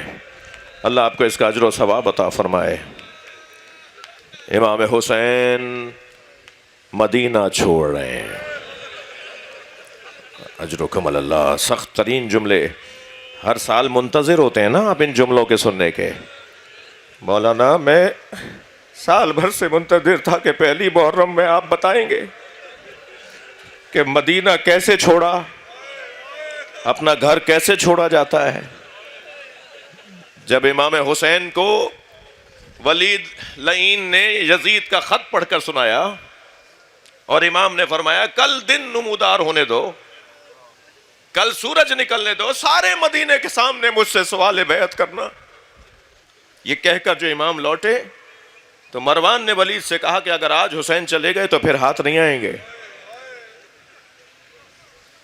اللہ آپ کو اس کا اجر و ثواب عطا فرمائے. امام حسین مدینہ چھوڑ رہے ہیں. اجرکم اللہ. سخت ترین جملے, ہر سال منتظر ہوتے ہیں نا آپ ان جملوں کے سننے کے. مولانا میں سال بھر سے منتظر تھا کہ پہلی محرم میں آپ بتائیں گے کہ مدینہ کیسے چھوڑا, اپنا گھر کیسے چھوڑا جاتا ہے. جب امام حسین کو ولید لعین نے یزید کا خط پڑھ کر سنایا اور امام نے فرمایا کل دن نمودار ہونے دو, کل سورج نکلنے دو, سارے مدینے کے سامنے مجھ سے سوال بیعت کرنا, یہ کہہ کر جو امام لوٹے تو مروان نے ولید سے کہا کہ اگر آج حسین چلے گئے تو پھر ہاتھ نہیں آئیں گے.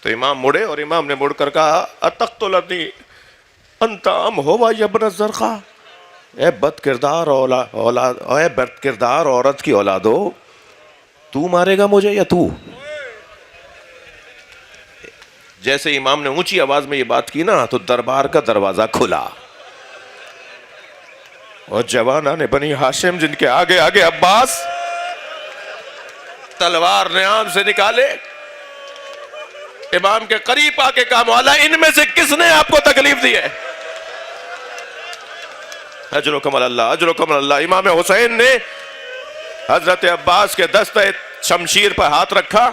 تو امام مڑے اور امام نے مڑ کر کہا اتقتلنی انت ام ہوا یا ابن الزرقاء, اے بد کردار اولاد, اے بد کردار عورت کی اولادو, تو مارے گا مجھے یا تو. جیسے امام نے اونچی آواز میں یہ بات کی نا تو دربار کا دروازہ کھلا اور جوانان بنی ہاشم جن کے آگے آگے عباس تلوار نیام سے نکالے, امام کے قریب آ کے کہا مولا ان میں سے کس نے آپ کو تکلیف دی ہے. اجرکم اللہ, اجرکم اللہ. امام حسین نے حضرت عباس کے دستہ شمشیر پر ہاتھ رکھا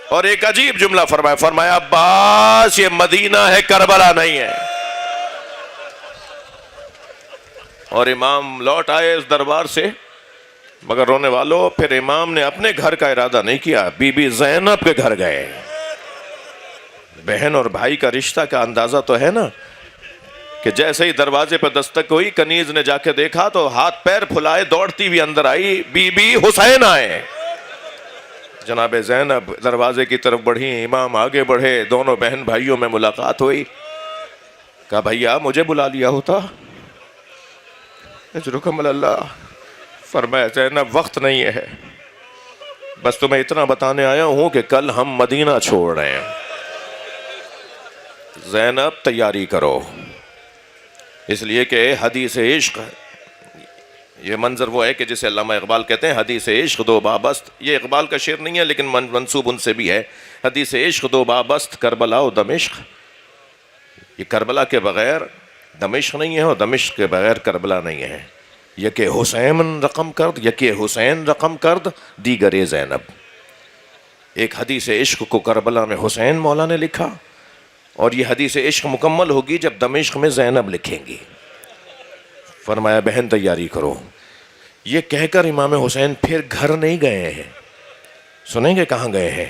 اور ایک عجیب جملہ فرمایا, فرمایا عباس یہ مدینہ ہے, کربلا نہیں ہے. اور امام لوٹ آئے اس دربار سے, مگر رونے والوں پھر امام نے اپنے گھر کا ارادہ نہیں کیا, بی بی زینب کے گھر گئے. بہن اور بھائی کا رشتہ کا اندازہ تو ہے نا کہ جیسے ہی دروازے پہ دستک ہوئی کنیز نے جا کے دیکھا تو ہاتھ پیر پھلائے دوڑتی ہوئی اندر آئی, بی بی حسین آئے. جناب زینب دروازے کی طرف بڑھی, امام آگے بڑھے, دونوں بہن بھائیوں میں ملاقات ہوئی. کہا بھیا مجھے بلا لیا ہوتا. اجرکم اللہ. فرمایا زینب وقت نہیں ہے, بس تمہیں اتنا بتانے آیا ہوں کہ کل ہم مدینہ چھوڑ رہے ہیں. زینب تیاری کرو, اس لیے کہ حدیث عشق, یہ منظر وہ ہے کہ جسے علامہ اقبال کہتے ہیں حدیث عشق دو بابست. یہ اقبال کا شعر نہیں ہے لیکن منسوب ان سے بھی ہے. حدیث عشق دو بابست کربلا و دمشق. یہ کربلا کے بغیر دمشق نہیں ہے اور دمشق کے بغیر کربلا نہیں ہے. یکے حسین رقم کرد, یکے حسین رقم کرد, دیگر زینب. ایک حدیث عشق کو کربلا میں حسین مولا نے لکھا اور یہ حدیث عشق مکمل ہوگی جب دمشق میں زینب لکھیں گی. فرمایا بہن تیاری کرو. یہ کہہ کر امام حسین پھر گھر نہیں گئے ہیں, سنیں گے کہاں گئے ہیں,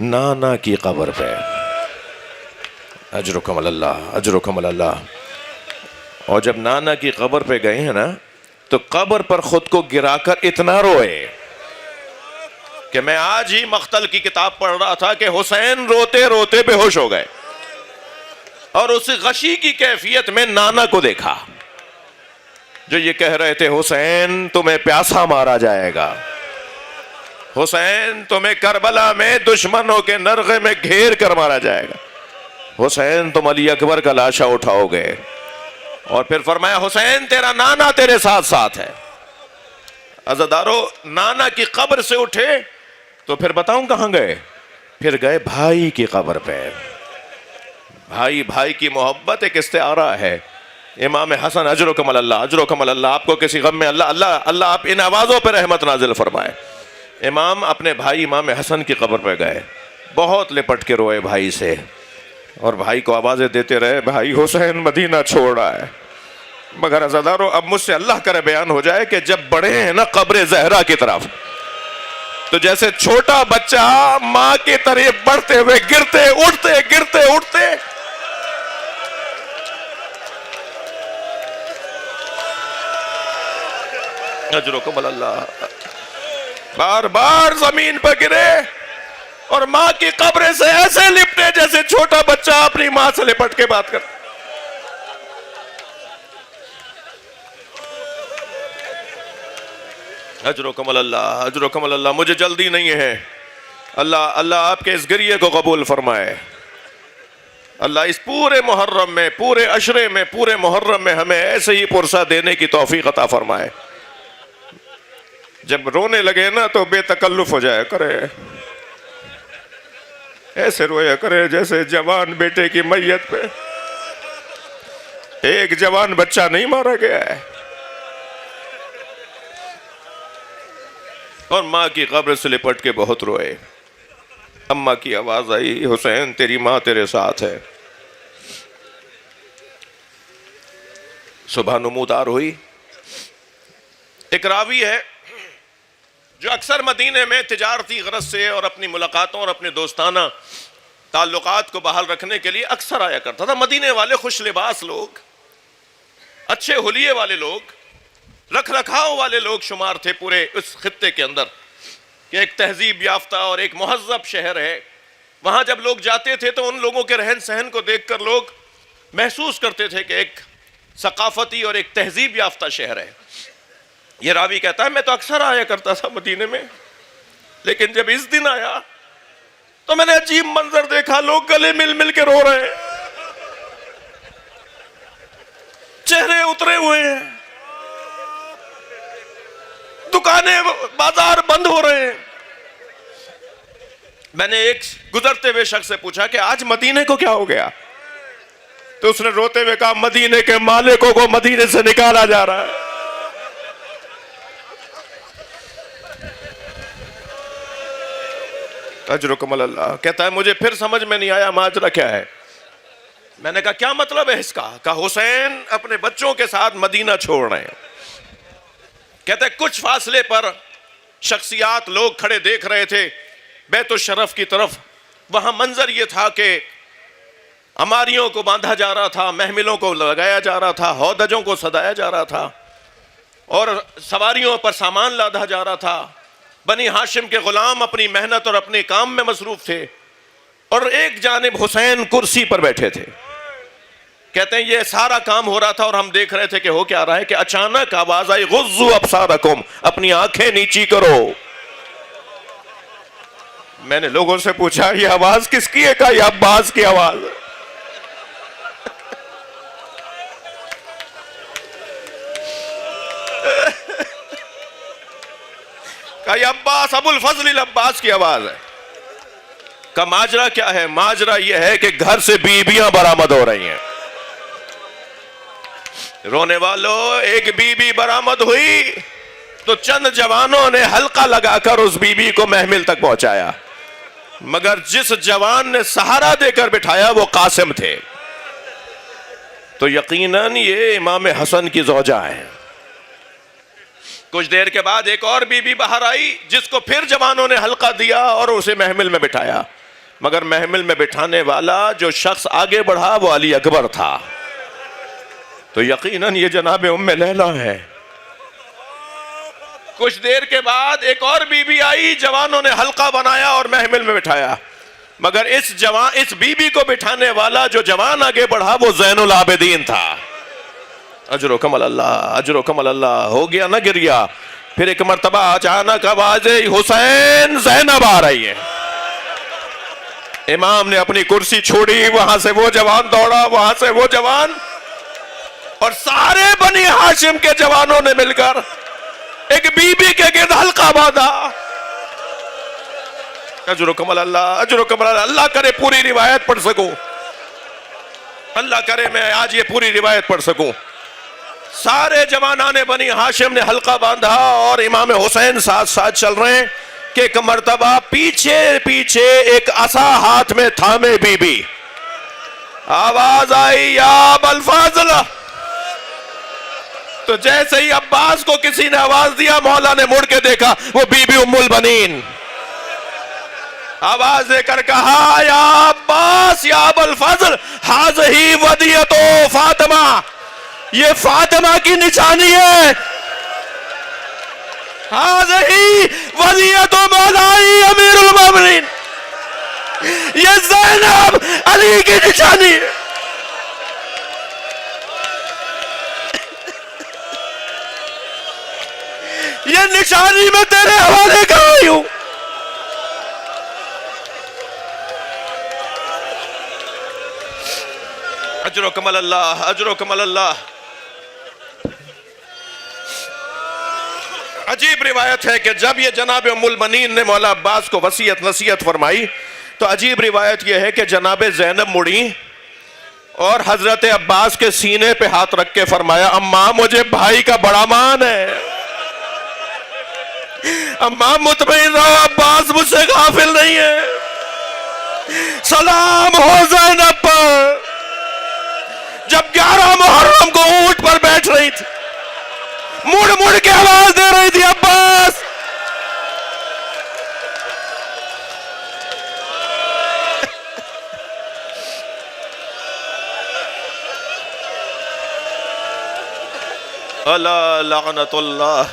نانا کی قبر پہ. اجرکم اللہ, اجرکم اللہ. اور جب نانا کی قبر پہ گئے ہیں نا تو قبر پر خود کو گرا کر اتنا روئے کہ میں آج ہی مقتل کی کتاب پڑھ رہا تھا کہ حسین روتے روتے بے ہوش ہو گئے. اور اس غشی کی کیفیت میں نانا کو دیکھا جو یہ کہہ رہے تھے حسین تمہیں پیاسا مارا جائے گا، حسین تمہیں کربلا میں دشمنوں کے نرغے میں گھیر کر مارا جائے گا، حسین تم علی اکبر کا لاشا اٹھاؤ گے۔ اور پھر فرمایا حسین تیرا نانا تیرے ساتھ ساتھ ہے۔ عزادارو نانا کی قبر سے اٹھے تو پھر بتاؤں کہاں گئے؟ پھر گئے بھائی کی قبر پہ۔ بھائی کی محبت ایک استعارہ ہے۔ امام حسن اجرکم اللہ، اجرکم اللہ، آپ کو کسی غم میں اللہ آپ ان آوازوں پہ رحمت نازل فرمائے۔ امام اپنے بھائی امام حسن کی قبر پہ گئے، بہت لپٹ کے روئے بھائی سے، اور بھائی کو آوازیں دیتے رہے بھائی حسین مدینہ چھوڑ رہا ہے۔ مگر عزادارو اب مجھ سے اللہ کرے بیان ہو جائے کہ جب بڑھے ہیں نا قبر زہرا کی طرف، تو جیسے چھوٹا بچہ ماں کی طرف بڑھتے ہوئے گرتے اٹھتے اجرکم اللہ بار بار زمین پر گرے اور ماں کی قبر سے ایسے لپٹے جیسے چھوٹا بچہ اپنی ماں سے لپٹ کے بات کرتا۔ اجرکم اللہ، اجرکم اللہ، مجھے جلدی نہیں ہے، اللہ آپ کے اس گریے کو قبول فرمائے۔ اللہ اس پورے محرم میں، پورے عشرے میں، پورے محرم میں ہمیں ایسے ہی پرسہ دینے کی توفیق عطا فرمائے۔ جب رونے لگے نا تو بے تکلف ہو جائے کرے، ایسے رویا کرے جیسے جوان بیٹے کی میت پہ ایک جوان بچہ نہیں مارا گیا ہے۔ اور ماں کی قبر سے لپٹ کے بہت روئے۔ اماں کی آواز آئی حسین تیری ماں تیرے ساتھ ہے۔ صبح نمودار ہوئی۔ ایک راوی ہے جو اکثر مدینے میں تجارتی غرض سے اور اپنی ملاقاتوں اور اپنے دوستانہ تعلقات کو بحال رکھنے کے لیے اکثر آیا کرتا تھا۔ مدینے والے خوش لباس لوگ، اچھے حلیے والے لوگ، رکھ رکھاؤ والے لوگ شمار تھے پورے اس خطے کے اندر، کہ ایک تہذیب یافتہ اور ایک مہذب شہر ہے۔ وہاں جب لوگ جاتے تھے تو ان لوگوں کے رہن سہن کو دیکھ کر لوگ محسوس کرتے تھے کہ ایک ثقافتی اور ایک تہذیب یافتہ شہر ہے۔ یہ راوی کہتا ہے میں تو اکثر آیا کرتا تھا مدینے میں، لیکن جب اس دن آیا تو میں نے عجیب منظر دیکھا، لوگ گلے مل مل کے رو رہے ہیں، چہرے اترے ہوئے ہیں، دکانیں بازار بند ہو رہے ہیں۔ میں نے ایک گزرتے ہوئے شخص سے پوچھا کہ آج مدینے کو کیا ہو گیا؟ تو اس نے روتے ہوئے کہا مدینے کے مالکوں کو مدینے سے نکالا جا رہا ہے۔ اجرکم اللہ کہتا ہے مجھے پھر سمجھ میں نہیں آیا ماجرا کیا ہے۔ میں نے کہا کیا مطلب ہے اس کا؟ کہا حسین اپنے بچوں کے ساتھ مدینہ چھوڑ رہے ہیں۔ کہتے ہیں کچھ فاصلے پر شخصیات لوگ کھڑے دیکھ رہے تھے بیت الشرف کی طرف۔ وہاں منظر یہ تھا کہ عماریوں کو باندھا جا رہا تھا، محملوں کو لگایا جا رہا تھا، ہودجوں کو سجایا جا رہا تھا، اور سواریوں پر سامان لادا جا رہا تھا۔ بنی ہاشم کے غلام اپنی محنت اور اپنے کام میں مصروف تھے، اور ایک جانب حسین کرسی پر بیٹھے تھے۔ کہتے ہیں یہ سارا کام ہو رہا تھا اور ہم دیکھ رہے تھے کہ ہو کیا رہا ہے کہ اچانک آواز آئی غضوا ابصارکم، اپنی آنکھیں نیچی کرو۔ میں نے لوگوں سے پوچھا یہ آواز کس کی ہے؟ کہا یہ عباس کی آواز ہے۔ کہا یہ عباس ابو الفضل العباس کی آواز ہے۔ کہا ماجرا کیا ہے؟ ماجرا یہ ہے کہ گھر سے بیویاں برآمد ہو رہی ہیں۔ رونے والوں ایک بی بی برآمد ہوئی تو چند جوانوں نے حلقہ لگا کر اس بی بی کو محمل تک پہنچایا، مگر جس جوان نے سہارا دے کر بٹھایا وہ قاسم تھے، تو یقیناً یہ امام حسن کی زوجہ ہیں۔ کچھ دیر کے بعد ایک اور بی بی باہر آئی جس کو پھر جوانوں نے حلقہ دیا اور اسے محمل میں بٹھایا، مگر محمل میں بٹھانے والا جو شخص آگے بڑھا وہ علی اکبر تھا، تو یقیناً یہ جناب ام لیلہ ہے۔ کچھ دیر کے بعد ایک اور بی بی آئی، جوانوں نے حلقہ بنایا اور محمل میں بٹھایا، مگر اس بی بی کو بٹھانے والا جو جوان آگے بڑھا وہ زین العابدین تھا. اجرکم اللہ اجرکم اللہ. ہو گیا نہ گریا. پھر ایک مرتبہ اچانک آواز حسین زینب آ رہی ہے. امام نے اپنی کرسی چھوڑی, وہاں سے وہ جوان دوڑا, وہاں سے وہ جوان, اور سارے بنی ہاشم کے جوانوں نے مل کر ایک بی بی کے گرد حلقہ باندھا. اجرکم اللہ اجرکم اللہ. اللہ کرے پوری روایت پڑھ سکوں, اللہ کرے میں آج یہ پوری روایت پڑھ سکوں. سارے جوانان بنی ہاشم نے حلقہ باندھا اور امام حسین ساتھ ساتھ چل رہے ہیں کہ ایک مرتبہ پیچھے پیچھے ایک عصا ہاتھ میں تھامے بی بی. آواز آئی یا ابا الفاضل. تو جیسے ہی عباس کو کسی نے آواز دیا, مولا نے مڑ کے دیکھا, وہ بی بی ام البنین آواز دے کر کہا یا عباس یا ابا الفضل ہذہ ودیعۃ فاطمہ, یہ فاطمہ کی نشانی ہے. ہذہ ودیعۃ مولائی امیر المومنین, یہ زینب علی کی نشانی ہے. یہ نشانی میں تیرے حوالے کر رہی ہوں. اجرکم اللہ اجرکم اللہ. عجیب روایت ہے کہ جب یہ جناب ام المنین نے مولا عباس کو وصیت نصیحت فرمائی تو عجیب روایت یہ ہے کہ جناب زینب مڑی اور حضرت عباس کے سینے پہ ہاتھ رکھ کے فرمایا اماں مجھے بھائی کا بڑا مان ہے, اماں مطمئن رہو عباس مجھ سے غافل نہیں ہے. سلام ہو زینب پر. جب 11 محرم کو اونٹ پر بیٹھ رہی تھی, مڑ مڑ کے آواز دے رہی تھی عباس. اللہ لعنت اللہ.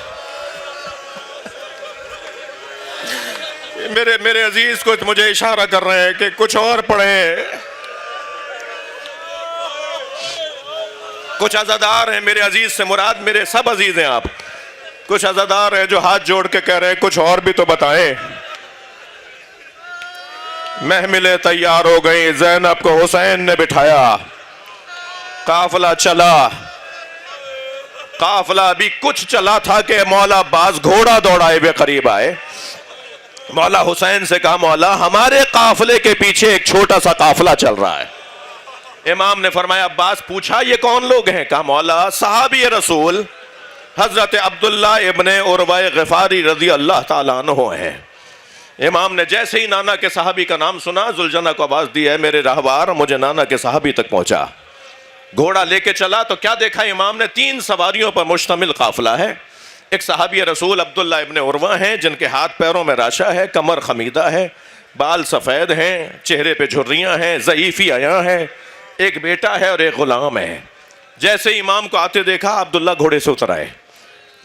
میرے عزیز کو مجھے اشارہ کر رہے ہیں کہ کچھ اور پڑھیں. کچھ عزادار ہیں, میرے عزیز سے مراد میرے سب عزیز ہیں آپ. کچھ عزادار ہیں جو ہاتھ جوڑ کے کہہ رہے ہیں کچھ اور بھی تو بتائیں. محملیں تیار ہو گئی, زینب کو حسین نے بٹھایا, قافلہ چلا. قافلہ ابھی کچھ چلا تھا کہ مولا عباس گھوڑا دوڑائے ہوئے قریب آئے. مولا حسین سے کہا مولا ہمارے قافلے کے پیچھے ایک چھوٹا سا قافلہ چل رہا ہے. امام نے فرمایا عباس پوچھا یہ کون لوگ ہیں؟ کہا مولا صحابی رسول حضرت عبداللہ ابن عروہ غفاری رضی اللہ تعالیٰ عنہ ہیں. امام نے جیسے ہی نانا کے صحابی کا نام سنا ذوالجنہ کو آواز دی ہے میرے راہوار مجھے نانا کے صحابی تک پہنچا. گھوڑا لے کے چلا تو کیا دیکھا امام نے 3 سواریوں پر مشتمل قافلہ ہے. ایک صحابی رسول عبداللہ ابن عروہ ہیں جن کے ہاتھ پیروں میں راشا ہے, کمر خمیدہ ہے, بال سفید ہیں, چہرے پہ جھریاں ہیں, ضعیفی عیاں ہیں, ایک بیٹا ہے اور ایک غلام ہے. جیسے امام کو آتے دیکھا عبداللہ گھوڑے سے اتر آئے,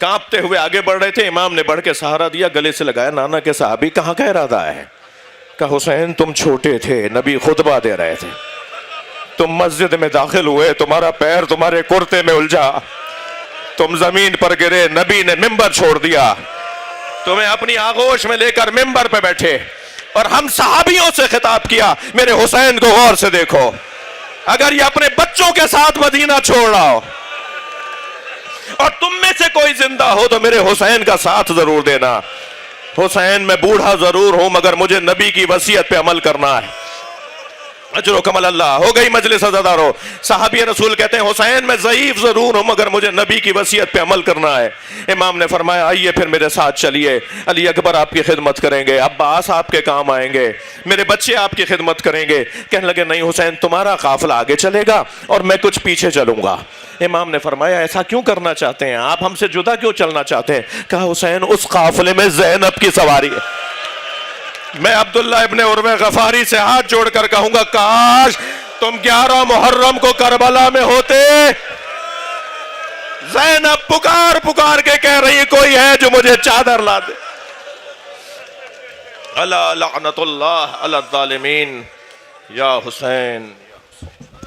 کانپتے ہوئے آگے بڑھ رہے تھے. امام نے بڑھ کے سہارا دیا, گلے سے لگایا. نانا کے صحابی کہاں کا ارادہ ہے؟ کہا حسین تم چھوٹے تھے, نبی خطبہ دے رہے تھے, تم مسجد میں داخل ہوئے, تمہارا پیر تمہارے کرتے میں الجھا, تم زمین پر گرے, نبی نے ممبر چھوڑ دیا, تمہیں اپنی آغوش میں لے کر ممبر پہ بیٹھے اور ہم صحابیوں سے خطاب کیا میرے حسین کو غور سے دیکھو, اگر یہ اپنے بچوں کے ساتھ مدینہ چھوڑ رہا ہو اور تم میں سے کوئی زندہ ہو تو میرے حسین کا ساتھ ضرور دینا. حسین میں بوڑھا ضرور ہوں مگر مجھے نبی کی وصیت پہ عمل کرنا ہے. اجرکم اللہ. ہو گئی مجلس عزادارو. صحابی رسول کہتے ہیں حسین میں ضعیف ضرور ہوں مگر مجھے نبی کی وصیت پہ عمل کرنا ہے. امام نے فرمایا آئیے پھر میرے ساتھ چلیے, علی اکبر آپ کی خدمت کریں گے, عباس آپ کے کام آئیں گے, میرے بچے آپ کی خدمت کریں گے. کہنے لگے نہیں حسین تمہارا قافلہ آگے چلے گا اور میں کچھ پیچھے چلوں گا. امام نے فرمایا ایسا کیوں کرنا چاہتے ہیں آپ, ہم سے جدا کیوں چلنا چاہتے ہیں؟ کہا حسین اس قافلے میں زینب کی سواری ہے. میں عبداللہ ابن عروہ غفاری سے ہاتھ جوڑ کر کہوں گا کاش تم 11 محرم کو کربلا میں ہوتے. زینب پکار پکار کے کہہ رہی کوئی ہے جو مجھے چادر لا دے. الا لعنت اللہ علی الظالمین یا حسین